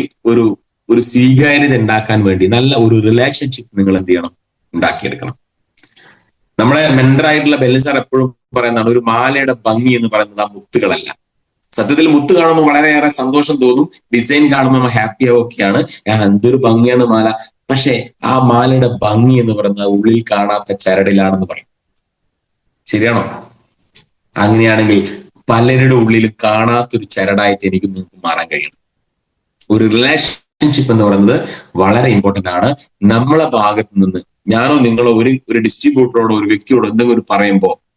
ഒരു സ്വീകാര്യത ഉണ്ടാക്കാൻ വേണ്ടി നല്ല ഒരു റിലേഷൻഷിപ്പ് നിങ്ങൾ എന്ത് ചെയ്യണം? ഉണ്ടാക്കിയെടുക്കണം. നമ്മളെ മെന്ററായിട്ടുള്ള ബെല്ലി സാർ എപ്പോഴും പറയുന്നതാണ്, ഒരു മാലയുടെ ഭംഗി എന്ന് പറയുന്നത് ആ മുത്തുകളല്ല. സത്യത്തിൽ മുത്ത് കാണുമ്പോൾ വളരെയേറെ സന്തോഷം തോന്നും, ഡിസൈൻ കാണുമ്പോൾ നമ്മൾ ഹാപ്പി ആവുകയാണ്, എന്തൊരു ഭംഗിയാണ് മാല. പക്ഷെ ആ മാലയുടെ ഭംഗി എന്ന് പറയുന്നത് ഉള്ളിൽ കാണാത്ത ചരടിലാണെന്ന് പറയും. ശരിയാണോ? അങ്ങനെയാണെങ്കിൽ പലരുടെ ഉള്ളിൽ കാണാത്തൊരു ചരടായിട്ട് എനിക്ക് നിങ്ങൾക്ക് മാറാൻ കഴിയണം. ഒരു റിലേഷൻഷിപ്പ് എന്ന് പറയുന്നത് വളരെ ഇമ്പോർട്ടന്റ് ആണ്. നമ്മളെ ഭാഗത്ത് നിന്ന് ഞാനോ നിങ്ങളോ ഒരു ഡിസ്ട്രിബ്യൂട്ടറോടോ ഒരു വ്യക്തിയോടോ എന്തെങ്കിലും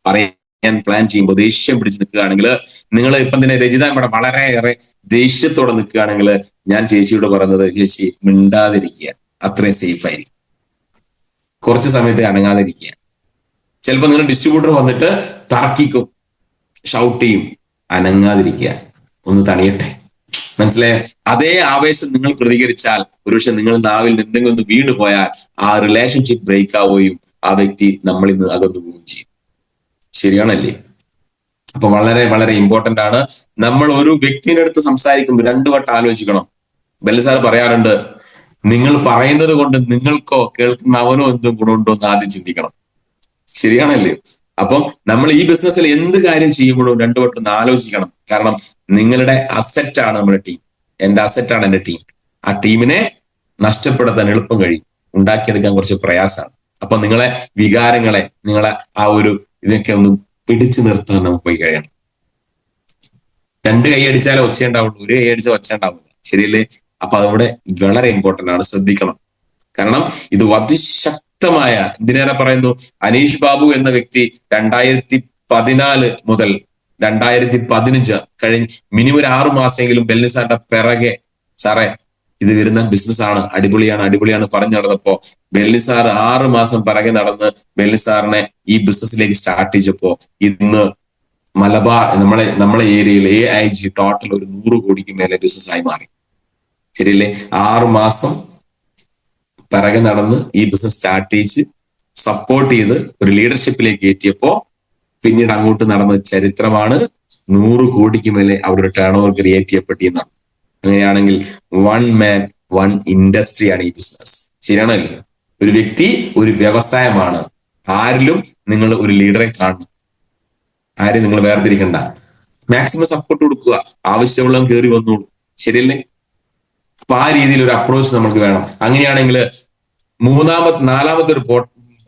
പറയാൻ പ്ലാൻ ചെയ്യുമ്പോൾ ദേഷ്യം പിടിച്ച് നിൽക്കുകയാണെങ്കിൽ, നിങ്ങൾ ഇപ്പം തന്നെ രജിത ഇവിടെ വളരെയേറെ ദേഷ്യത്തോടെ നിൽക്കുകയാണെങ്കിൽ, ഞാൻ ചേച്ചിയോട് പറയുന്നത്, ചേച്ചി മിണ്ടാതിരിക്കുക, അത്രയും സേഫ് ആയിരിക്കും. കുറച്ച് സമയത്ത് അനങ്ങാതിരിക്കുക. ചിലപ്പോൾ നിങ്ങൾ ഡിസ്ട്രിബ്യൂട്ടർ വന്നിട്ട് തർക്കിക്കും, ഷൗട്ട് ചെയ്യും, അനങ്ങാതിരിക്കുക, ഒന്ന് തണിയട്ടെ. മനസ്സിലായ? അതേ ആവേശം നിങ്ങൾ പ്രതികരിച്ചാൽ, ഒരുപക്ഷെ നിങ്ങൾ നാവിൽ എന്തെങ്കിലും ഒന്ന് വീണു പോയാൽ ആ റിലേഷൻഷിപ്പ് ബ്രേക്ക് ആവുകയും ആ വ്യക്തി നമ്മളിൽ നിന്ന് അകന്നു പോവുകയും ചെയ്യും. ശരിയാണല്ലേ? അപ്പൊ വളരെ വളരെ ഇമ്പോർട്ടന്റ് ആണ്. നമ്മൾ ഒരു വ്യക്തിയുടെ അടുത്ത് സംസാരിക്കുമ്പോൾ 2 വട്ടം ആലോചിക്കണം. ബെല്ലി സാർ പറയാറുണ്ട്, നിങ്ങൾ പറയുന്നത് കൊണ്ട് നിങ്ങൾക്കോ കേൾക്കുന്ന അവനോ എന്തും ഗുണമുണ്ടോ എന്ന് ആദ്യം ചിന്തിക്കണം. ശരിയാണല്ലേ? അപ്പം നമ്മൾ ഈ ബിസിനസ്സിൽ എന്ത് കാര്യം ചെയ്യുമ്പോഴും 2 വട്ടം ഒന്ന് ആലോചിക്കണം. കാരണം നിങ്ങളുടെ അസറ്റാണ് നമ്മുടെ ടീം, എന്റെ അസറ്റാണ് എന്റെ ടീം. ആ ടീമിനെ നഷ്ടപ്പെടുത്താൻ എളുപ്പം കഴിയും, ഉണ്ടാക്കിയെടുക്കാൻ കുറച്ച് പ്രയാസമാണ്. അപ്പൊ നിങ്ങളെ വികാരങ്ങളെ, നിങ്ങളെ ആ ഇതൊക്കെ ഒന്ന് പിടിച്ചു നിർത്താൻ നമുക്ക് പോയി കഴിയണം. 2 കൈ അടിച്ചാലേ ഒച്ച ഉണ്ടാവുള്ളൂ, 1 കൈ അടിച്ചാൽ ഒച്ച ഉണ്ടാവില്ല. ശരിയല്ലേ? അപ്പൊ അതവിടെ വളരെ ഇമ്പോർട്ടന്റ് ആണ്, ശ്രദ്ധിക്കണം. കാരണം ഇത് അതിശക്തമായ, എന്തിനേറെ പറയുന്നു, അനീഷ് ബാബു എന്ന വ്യക്തി 2014 മുതൽ 2015 കഴിഞ്ഞ് മിനിമം ഒരു 6 മാസമെങ്കിലും ബെല്ലി സാറിന്റെ പിറകെ, സാറേ ഇത് വരുന്ന ബിസിനസ് ആണ്, അടിപൊളിയാണ് പറഞ്ഞു നടന്നപ്പോ ബെല്ലി സാർ 6 മാസം പിറകെ നടന്ന് ബെല്ലി സാറിനെ ഈ ബിസിനസ്സിലേക്ക് സ്റ്റാർട്ട് ചെയ്തപ്പോ ഇന്ന് മലബാർ നമ്മളെ ഏരിയയിൽ AIG ടോട്ടൽ ഒരു 100 കോടിക്ക് മേലെ ബിസിനസ് ആയി മാറി. ശരിയല്ലേ? 6 മാസം പിറകെ നടന്ന് ഈ ബിസിനസ് സ്റ്റാർട്ട് ചെയ്ത് സപ്പോർട്ട് ചെയ്ത് ഒരു ലീഡർഷിപ്പിലേക്ക് കയറ്റിയപ്പോ പിന്നീട് അങ്ങോട്ട് നടന്ന ചരിത്രമാണ് 100 കോടിക്ക് മേലെ അവരുടെ ടേൺ ഓവർ ക്രിയേറ്റ് ചെയ്യപ്പെട്ടിരുന്നതാണ്. അങ്ങനെയാണെങ്കിൽ 1 മാൻ 1 ഇൻഡസ്ട്രിയാണ് ഈ ബിസിനസ്. ശരിയാണല്ലേ? ഒരു വ്യക്തി ഒരു വ്യവസായമാണ്. ആരിലും നിങ്ങൾ ഒരു ലീഡറെ കാണണം. ആരെയും നിങ്ങൾ വേർതിരിക്കണ്ട. മാക്സിമം സപ്പോർട്ട് കൊടുക്കുക. ആവശ്യമുള്ള കയറി വന്നോളൂ. ശരിയല്ലേ? അപ്പൊ ആ രീതിയിൽ ഒരു അപ്രോച്ച് നമുക്ക് വേണം. അങ്ങനെയാണെങ്കിൽ നാലാമത്തെ ഒരു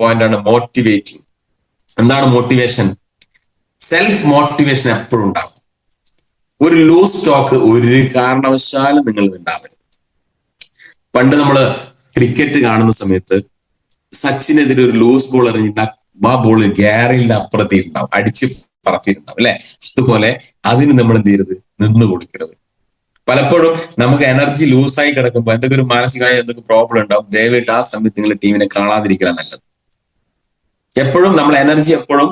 പോയിന്റ് ആണ് മോട്ടിവേറ്റിംഗ്. എന്താണ് മോട്ടിവേഷൻ? സെൽഫ് മോട്ടിവേഷൻ എപ്പോഴും ഉണ്ടാവും. ഒരു ലൂസ് സ്റ്റോക്ക് ഒരു കാരണവശാലും നിങ്ങൾ ഉണ്ടാവരുത്. പണ്ട് നമ്മള് ക്രിക്കറ്റ് കാണുന്ന സമയത്ത് സച്ചിനെതിരെ ഒരു ലൂസ് ബോൾ എറിഞ്ഞിട്ട് ആ ബോൾ ഗ്യാരലിന്റെ അപ്പുറത്തേക്ക് ഉണ്ടാവും, അടിച്ച് പറത്തിയിട്ടുണ്ടാവും അല്ലെ? അതുപോലെ അതിന് നമ്മൾ എന്ത് ചെയ്യരുത്? നിന്ന് കൊടുക്കരുത്. പലപ്പോഴും നമുക്ക് എനർജി ലൂസായി കിടക്കുമ്പോൾ എന്തൊക്കെ ഒരു മാനസികമായ എന്തൊക്കെ പ്രോബ്ലം ഉണ്ടാവും. ദയവായിട്ട് ആ സമയത്ത് നിങ്ങൾ ടീമിനെ കാണാതിരിക്കാൻ നല്ലത്. എപ്പോഴും നമ്മൾ എനർജി എപ്പോഴും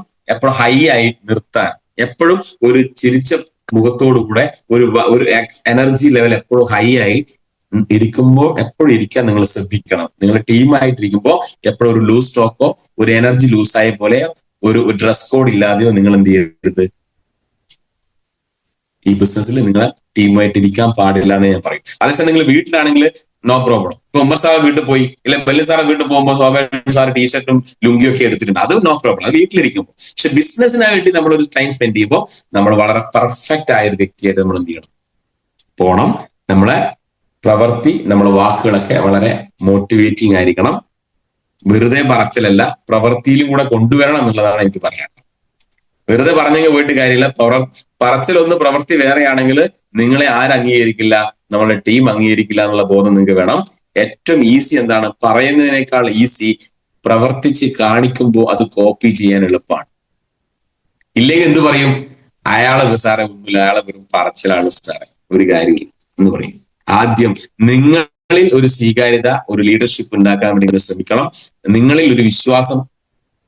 ഹൈ ആയി നിർത്താൻ, എപ്പോഴും ഒരു ചിരിച്ച മുഖത്തോടു കൂടെ ഒരു എനർജി ലെവൽ എപ്പോഴും ഹൈ ആയി ഇരിക്കുമ്പോൾ എപ്പോഴും ഇരിക്കാൻ നിങ്ങൾ ശ്രദ്ധിക്കണം. നിങ്ങൾ ടീമായിട്ടിരിക്കുമ്പോൾ എപ്പോഴും ഒരു ലൂസ് സ്റ്റോക്കോ ഒരു എനർജി ലൂസായ പോലെ ഒരു ഡ്രസ് കോഡ് ഇല്ലാതെയോ നിങ്ങൾ എന്ത് ചെയ്യരുത്. ഈ ബിസിനസ്സിൽ നിങ്ങൾ ടീമായിട്ട് ഇരിക്കാൻ പാടില്ല എന്ന് ഞാൻ പറയും. അതേസമയം നിങ്ങൾ വീട്ടിലാണെങ്കിൽ നോ പ്രോബ്ലം. ഇപ്പൊ ഉമ്മർ സാറ് വീട്ടിൽ പോയി, ഇല്ല ബെല്ലി സാറെ വീട്ടിൽ പോകുമ്പോൾ സ്വാഭാവിക സാറ് ടീഷർട്ടും ലുങ്കിയും ഒക്കെ എടുത്തിട്ടുണ്ട്, അത് നോ പ്രോബ്ലം, അത് വീട്ടിലിരിക്കുമ്പോൾ. പക്ഷെ ബിസിനസ്സിനായിട്ട് നമ്മളൊരു ടൈം സ്പെൻഡ് ചെയ്യുമ്പോൾ നമ്മൾ വളരെ പെർഫെക്റ്റ് ആയ ഒരു വ്യക്തിയായിട്ട് നമ്മൾ എന്ത് ചെയ്യണം? പോണം. നമ്മളെ പ്രവൃത്തി, നമ്മുടെ വാക്കുകളൊക്കെ വളരെ മോട്ടിവേറ്റിംഗ് ആയിരിക്കണം. വെറുതെ പറച്ചിലല്ല, പ്രവൃത്തിയിലും കൂടെ കൊണ്ടുവരണം എന്നുള്ളതാണ് എനിക്ക് പറയാൻ. വെറുതെ പറഞ്ഞെങ്കിൽ പോയിട്ട് കാര്യമില്ല. പറച്ചിലൊന്ന് പ്രവൃത്തി വേറെയാണെങ്കിൽ നിങ്ങളെ അംഗീകരിക്കില്ല, നമ്മളെ ടീം അംഗീകരിക്കില്ല എന്നുള്ള ബോധം നിങ്ങൾക്ക് വേണം. ഏറ്റവും ഈസി എന്താണ്? പറയുന്നതിനേക്കാൾ ഈസി പ്രവർത്തിച്ച് കാണിക്കുമ്പോൾ അത് കോപ്പി ചെയ്യാൻ എളുപ്പമാണ്. ഇല്ലെങ്കിൽ എന്ത് പറയും? അയാളെ സാറെ ഒന്നുമില്ല, അയാളെ വെറും പറച്ചിലാണ് സാറെ, ഒരു കാര്യമില്ല എന്ന് പറയും. ആദ്യം നിങ്ങളിൽ ഒരു സ്വീകാര്യത, ഒരു ലീഡർഷിപ്പ് ഉണ്ടാക്കാൻ വേണ്ടി നിങ്ങൾ ശ്രമിക്കണം. നിങ്ങളിൽ ഒരു വിശ്വാസം,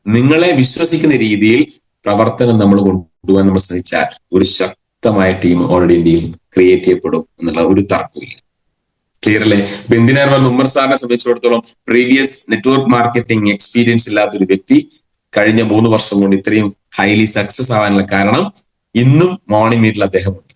നിങ്ങളെ വിശ്വസിക്കുന്ന രീതിയിൽ പ്രവർത്തനം നമ്മൾ കൊണ്ടുപോകാൻ നമ്മൾ ശ്രമിച്ചാൽ ഒരു ശക്തമായ ടീം ഓൾറെഡി ഇന്ത്യയിൽ ക്രിയേറ്റ് ചെയ്യപ്പെടും എന്നുള്ള ഒരു തർക്കമില്ല. ക്ലിയർ അല്ലേ? ഇപ്പൊ എന്തിനാണ് പറഞ്ഞ ഉമ്മർ സാറിനെ സംബന്ധിച്ചിടത്തോളം പ്രീവിയസ് നെറ്റ്വർക്ക് മാർക്കറ്റിംഗ് എക്സ്പീരിയൻസ് ഇല്ലാത്തൊരു വ്യക്തി കഴിഞ്ഞ 3 വർഷം കൊണ്ട് ഇത്രയും ഹൈലി സക്സസ് ആവാനുള്ള കാരണം ഇന്നും മോർണിംഗ് മീറ്റിൽ അദ്ദേഹമുണ്ട്.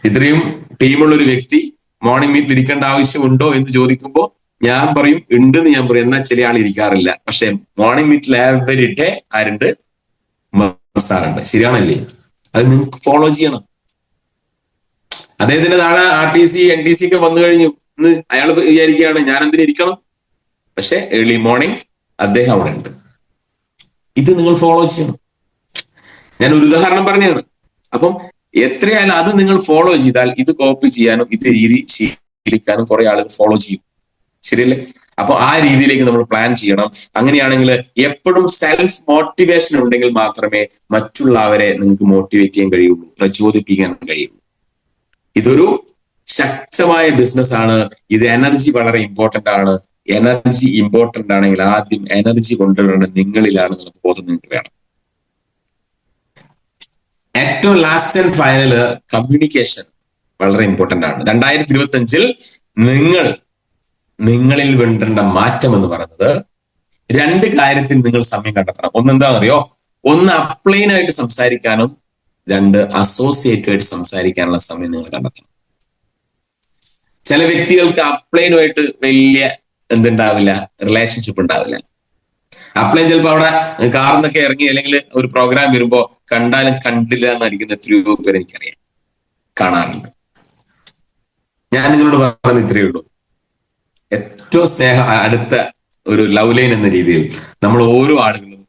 ഇത്രയും ടീമുള്ള ഒരു വ്യക്തി മോർണിംഗ് മീറ്റിൽ ഇരിക്കേണ്ട ആവശ്യമുണ്ടോ എന്ന് ചോദിക്കുമ്പോൾ ഞാൻ പറയും ഉണ്ടെന്ന് ഞാൻ പറയും. എന്നാൽ ചില ആൾ ഇരിക്കാറില്ല. പക്ഷെ മോർണിംഗ് മീറ്റിൽ എവരി ഡേ ആരുണ്ട്? സാറുണ്ട്. ശരിയാണല്ലേ? അത് നിങ്ങൾക്ക് ഫോളോ ചെയ്യണം. അദ്ദേഹത്തിന്റെ നാളെ RTC NTC ഒക്കെ വന്നു കഴിഞ്ഞു എന്ന് അയാൾ വിചാരിക്കുകയാണ് ഞാൻ എന്തിനിരിക്കണം. പക്ഷെ ഏർലി മോർണിംഗ് അദ്ദേഹം അവിടെ ഉണ്ട്. ഇത് നിങ്ങൾ ഫോളോ ചെയ്യണം. ഞാൻ ഒരു ഉദാഹരണം പറഞ്ഞാണ്. അപ്പം എത്രയായാലും അത് നിങ്ങൾ ഫോളോ ചെയ്താൽ ഇത് കോപ്പി ചെയ്യാനും ഇത് രീതി ശീലിക്കാനും കുറെ ആളുകൾ ഫോളോ ചെയ്യും. ശരിയല്ലേ? അപ്പൊ ആ രീതിയിലേക്ക് നമ്മൾ പ്ലാൻ ചെയ്യണം. അങ്ങനെയാണെങ്കിൽ എപ്പോഴും സെൽഫ് മോട്ടിവേഷൻ ഉണ്ടെങ്കിൽ മാത്രമേ മറ്റുള്ളവരെ നിങ്ങൾക്ക് മോട്ടിവേറ്റ് ചെയ്യാൻ കഴിയുള്ളൂ, പ്രചോദിപ്പിക്കാൻ കഴിയുള്ളൂ. ഇതൊരു ശക്തമായ ബിസിനസ് ആണ്. ഇത് എനർജി വളരെ ഇമ്പോർട്ടന്റ് ആണ്. എനർജി ഇമ്പോർട്ടന്റ് ആണെങ്കിൽ ആദ്യം എനർജി കൊണ്ടുവരേണ്ടത് നിങ്ങളിലാണ് എന്നുള്ള ബോധം നിങ്ങൾക്ക് വേണം. ഏറ്റവും ലാസ്റ്റ് ആൻഡ് ഫൈനല് കമ്മ്യൂണിക്കേഷൻ വളരെ ഇമ്പോർട്ടന്റ് ആണ്. 2025 നിങ്ങളിൽ വേണ്ട മാറ്റം എന്ന് പറയുന്നത് 2 കാര്യത്തിൽ നിങ്ങൾ സമയം കണ്ടെത്തണം. ഒന്നെന്താണെന്നറിയോ? ഒന്ന് അപ്ലൈനായിട്ട് സംസാരിക്കാനും 2 അസോസിയേറ്റുമായിട്ട് സംസാരിക്കാനുള്ള സമയം നിങ്ങൾ കണ്ടെത്തണം. ചില വ്യക്തികൾക്ക് അപ്ലൈനുമായിട്ട് വലിയ എന്തുണ്ടാവില്ല, റിലേഷൻഷിപ്പ് ഉണ്ടാവില്ല. അപ്ലൈൻ ചിലപ്പോൾ അവിടെ കാറിന്നൊക്കെ ഇറങ്ങി അല്ലെങ്കിൽ ഒരു പ്രോഗ്രാം വരുമ്പോ കണ്ടാലും കണ്ടില്ല എന്നടിക്കുന്ന എത്രയോ പേര് എനിക്കറിയാം, കാണാറുണ്ട്. ഞാൻ നിങ്ങളോട് പറയുന്നത് ഇത്രയേ ഉള്ളൂ. ഏറ്റവും അടുത്ത ഒരു ലവ് ലൈൻ എന്ന രീതിയിൽ നമ്മൾ ഓരോ ആളുകളും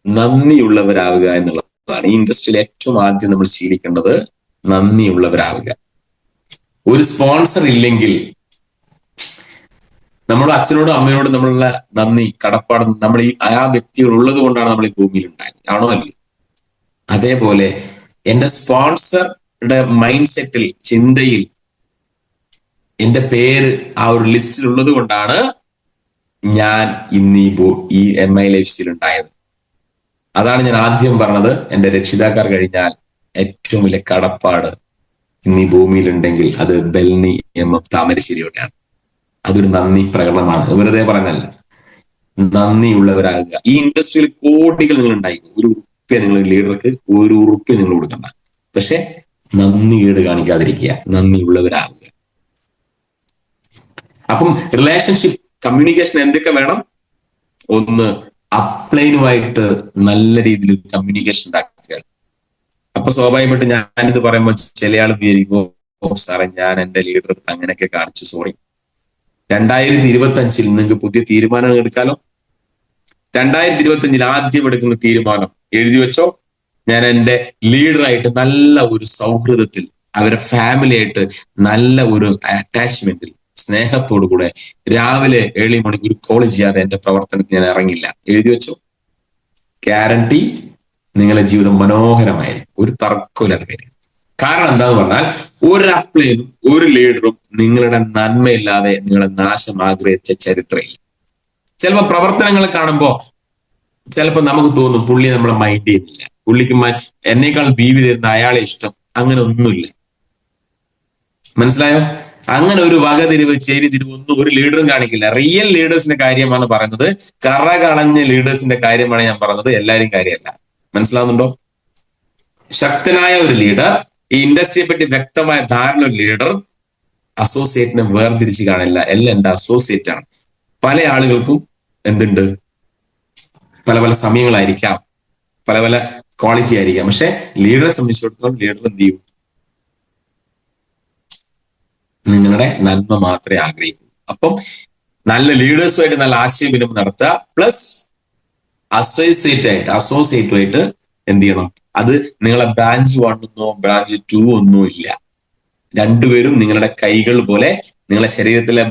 നന്ദിയുള്ളവരാവുക എന്നുള്ളതാണ്. ഈ ഇൻഡസ്ട്രിയിൽ ഏറ്റവും ആദ്യം നമ്മൾ ശീലിക്കേണ്ടത് നന്ദിയുള്ളവരാവുക. ഒരു സ്പോൺസർ ഇല്ലെങ്കിൽ നമ്മുടെ അച്ഛനോടും അമ്മയോടും നമ്മളുള്ള നന്ദി, കടപ്പാട് നമ്മൾ ആ വ്യക്തികൾ ഉള്ളത് കൊണ്ടാണ് നമ്മൾ ഈ ഭൂമിയിൽ ഉണ്ടായത്, ആണോ അല്ലേ? അതേപോലെ എന്റെ സ്പോൺസറുടെ മൈൻഡ് സെറ്റിൽ, ചിന്തയിൽ എന്റെ പേര് ആ ഒരു ലിസ്റ്റിൽ ഉള്ളത് കൊണ്ടാണ് ഞാൻ ഇന്ന് ഈ MI ലൈഫ് സ്റ്റൈൽ ഉണ്ടായത്. അതാണ് ഞാൻ ആദ്യം പറഞ്ഞത്. എന്റെ രക്ഷിതാക്കാർ കഴിഞ്ഞാൽ ഏറ്റവും വലിയ കടപ്പാട് ഇന്ന് ഈ ഭൂമിയിലുണ്ടെങ്കിൽ അത് ബെൽനി താമരശ്ശേരിയോടെയാണ്. അതൊരു നന്ദി പ്രകടനമാണ്, വെറുതെ പറഞ്ഞല്ല. നന്ദിയുള്ളവരാകുക. ഈ ഇൻഡസ്ട്രിയിൽ കോടികൾ നിങ്ങൾ ഉണ്ടായിരിക്കും, ഒരു ഉറുപ്പ്യ നിങ്ങൾ ലീഡർക്ക് ഒരു ഉറുപ്പ്യ നിങ്ങൾ കൊടുക്കണ്ട, പക്ഷെ നന്ദി കേട് കാണിക്കാതിരിക്കുക, നന്ദിയുള്ളവരാകുക. അപ്പം റിലേഷൻഷിപ്പ് കമ്മ്യൂണിക്കേഷൻ എന്തൊക്കെ വേണം? ഒന്ന്, അപ്ലൈനുമായിട്ട് നല്ല രീതിയിൽ കമ്മ്യൂണിക്കേഷൻ ഉണ്ടാക്കുക. അപ്പൊ സ്വാഭാവികമായിട്ട് ഞാനിത് പറയുമ്പോൾ ചില ആൾ വിചാരിക്കും, ഓ സാറേ ഞാൻ എന്റെ ലീഡർ അങ്ങനെയൊക്കെ കാണിച്ചു, സോറി. 2025 നിങ്ങൾക്ക് പുതിയ തീരുമാനങ്ങൾ എടുക്കാലോ. 2025 ആദ്യം എടുക്കുന്ന തീരുമാനം എഴുതി വെച്ചോ. ഞാൻ എന്റെ ലീഡറായിട്ട് നല്ല ഒരു സൗഹൃദത്തിൽ, അവരുടെ ഫാമിലി ആയിട്ട് നല്ല ഒരു അറ്റാച്ച്മെന്റിൽ, സ്നേഹത്തോടു കൂടെ രാവിലെ ഏർലി മോർണിംഗ് ഒരു കോൾ ചെയ്യാതെ എന്റെ പ്രവർത്തനത്തിൽ ഞാൻ ഇറങ്ങില്ല. എഴുതി വെച്ചോ. ഗ്യാരണ്ടി നിങ്ങളുടെ ജീവിതം മനോഹരമായിരിക്കും, ഒരു തർക്കമില്ലാത്ത കാര്യം. കാരണം എന്താന്ന് പറഞ്ഞാൽ, ഒരു അപ്ലൈനും ഒരു ലീഡറും നിങ്ങളുടെ നന്മയില്ലാതെ നിങ്ങളുടെ നാശം ആഗ്രഹിച്ച ചരിത്രമില്ല. ചിലപ്പോ പ്രവർത്തനങ്ങൾ കാണുമ്പോ ചിലപ്പോ നമുക്ക് തോന്നും പുള്ളി നമ്മളെ മൈൻഡ് ചെയ്യുന്നില്ല, പുള്ളിക്ക് എന്നേക്കാൾ ബീവി തരുന്ന അയാളെ ഇഷ്ടം. അങ്ങനെ ഒന്നുമില്ല, മനസ്സിലായോ? അങ്ങനെ ഒരു വകതിരിവ് ചേരിതിരിവ് ഒന്നും ഒരു ലീഡറും കാണിക്കില്ല. റിയൽ ലീഡേഴ്സിന്റെ കാര്യമാണ് പറയുന്നത്, കറ കളഞ്ഞ ലീഡേഴ്സിന്റെ കാര്യമാണ് ഞാൻ പറഞ്ഞത്, എല്ലാവരും കാര്യമല്ല. മനസ്സിലാവുന്നുണ്ടോ? ശക്തനായ ഒരു ലീഡർ, ഈ ഇൻഡസ്ട്രിയെ പറ്റി വ്യക്തമായ ധാരണ ഒരു ലീഡർ അസോസിയേറ്റിനെ വേർതിരിച്ച് കാണില്ല. എല്ലാം എന്റെ അസോസിയേറ്റ് ആണ്. പല ആളുകൾക്കും എന്തുണ്ട്, പല പല സമയങ്ങളായിരിക്കാം, പല പല ക്വാളിറ്റി ആയിരിക്കാം, പക്ഷെ ലീഡറെ സംബന്ധിച്ചിടത്തോളം ലീഡർ എന്ത് ചെയ്യും? നിങ്ങളുടെ നന്മ മാത്രമേ ആഗ്രഹിക്കൂ. അപ്പം നല്ല ലീഡേഴ്സുമായിട്ട് നല്ല ആശയവിനിമയം നടത്തുക, പ്ലസ് അസോസിയേറ്റുമായിട്ട് എന്ത് ചെയ്യണം? അത് നിങ്ങളെ ബ്രാഞ്ച് 1 എന്നോ ബ്രാഞ്ച് 2 ഒന്നോ ഇല്ല. രണ്ടുപേരും നിങ്ങളുടെ കൈകൾ പോലെ, നിങ്ങളുടെ ശരീരത്തിലെ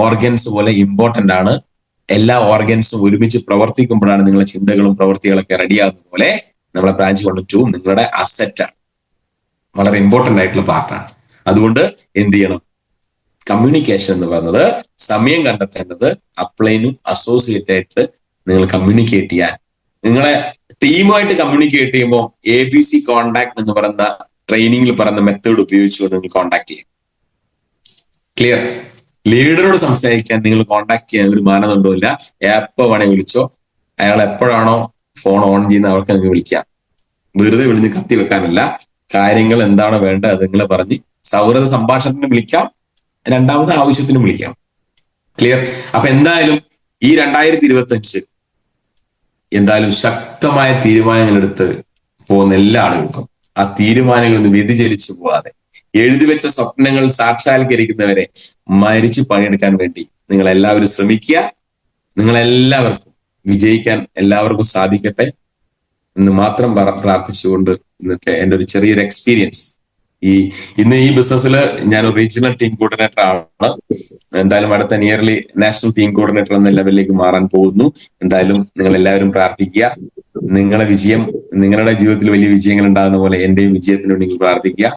ഓർഗൻസ് പോലെ ഇമ്പോർട്ടന്റ് ആണ്. എല്ലാ ഓർഗൻസും ഒരുമിച്ച് പ്രവർത്തിക്കുമ്പോഴാണ് നിങ്ങളുടെ ചിന്തകളും പ്രവർത്തികളൊക്കെ റെഡിയാകുന്ന പോലെ നമ്മളെ ബ്രാഞ്ച് 1ഉം 2ഉം നിങ്ങളുടെ അസറ്റാണ്, വളരെ ഇമ്പോർട്ടന്റ് ആയിട്ടുള്ള പാർട്ടാണ്. അതുകൊണ്ട് എന്ത് ചെയ്യണം? കമ്മ്യൂണിക്കേഷൻ എന്ന് പറയുന്നത് സമയം കണ്ടെത്തേണ്ടത് അപ്ലൈനും അസോസിയേറ്റ് ആയിട്ട് നിങ്ങൾ കമ്മ്യൂണിക്കേറ്റ് ചെയ്യാൻ. നിങ്ങളെ ടീമുമായിട്ട് കമ്മ്യൂണിക്കേറ്റ് ചെയ്യുമ്പോൾ ABC കോണ്ടാക്ട് എന്ന് പറയുന്ന ട്രെയിനിങ്ങിൽ പറയുന്ന മെത്തേഡ് ഉപയോഗിച്ചുകൊണ്ട് നിങ്ങൾ കോണ്ടാക്ട് ചെയ്യും. ക്ലിയർ? ലീഡറോട് സംസാരിക്കാൻ നിങ്ങൾ കോണ്ടാക്ട് ചെയ്യാൻ ഒരു മാനദണ്ഡമില്ല. എപ്പോ വേണേ വിളിച്ചോ, അയാൾ എപ്പോഴാണോ ഫോൺ ഓൺ ചെയ്യുന്നത് അവർക്ക് നിങ്ങൾക്ക് വിളിക്കാം. വെറുതെ വിളിച്ച് കത്തി വെക്കാനല്ല, കാര്യങ്ങൾ എന്താണോ വേണ്ടത് അത് നിങ്ങൾ പറഞ്ഞ് സൗഹൃദ സംഭാഷണത്തിന് വിളിക്കാം, രണ്ടാമത് ആവശ്യത്തിന് വിളിക്കാം. ക്ലിയർ? അപ്പൊ എന്തായാലും ഈ 2025 എന്തായാലും ശക്തമായ തീരുമാനങ്ങൾ എടുത്ത് പോകുന്ന എല്ലാ ആളുകൾക്കും ആ തീരുമാനങ്ങളിൽ നിന്ന് വ്യതിചലിച്ചു പോവാതെ, എഴുതി വെച്ച സ്വപ്നങ്ങൾ സാക്ഷാത്കരിക്കുന്നവരെ മരിച്ച് പണിയെടുക്കാൻ വേണ്ടി നിങ്ങൾ എല്ലാവരും ശ്രമിക്കുക. നിങ്ങളെല്ലാവർക്കും വിജയിക്കാൻ എല്ലാവർക്കും സാധിക്കട്ടെ എന്ന് മാത്രം പ്രാർത്ഥിച്ചുകൊണ്ട് ഇന്നത്തെ എൻ്റെ ഒരു ചെറിയൊരു എക്സ്പീരിയൻസ്, ഇന്ന് ഈ ബിസിനസ്സിൽ ഞാൻ റീജിയണൽ ടീം കോർഡിനേറ്റർ ആണ്. എന്തായാലും അടുത്ത നിയർലി നാഷണൽ ടീം കോർഡിനേറ്റർ എന്ന ലെവലിലേക്ക് മാറാൻ പോകുന്നു. എന്തായാലും നിങ്ങൾ എല്ലാവരും പ്രാർത്ഥിക്കുക. നിങ്ങളുടെ ജീവിതത്തിൽ വലിയ വിജയങ്ങൾ ഉണ്ടാകുന്ന പോലെ എന്റെയും വിജയത്തിന് വേണ്ടി നിങ്ങൾ പ്രാർത്ഥിക്കുക.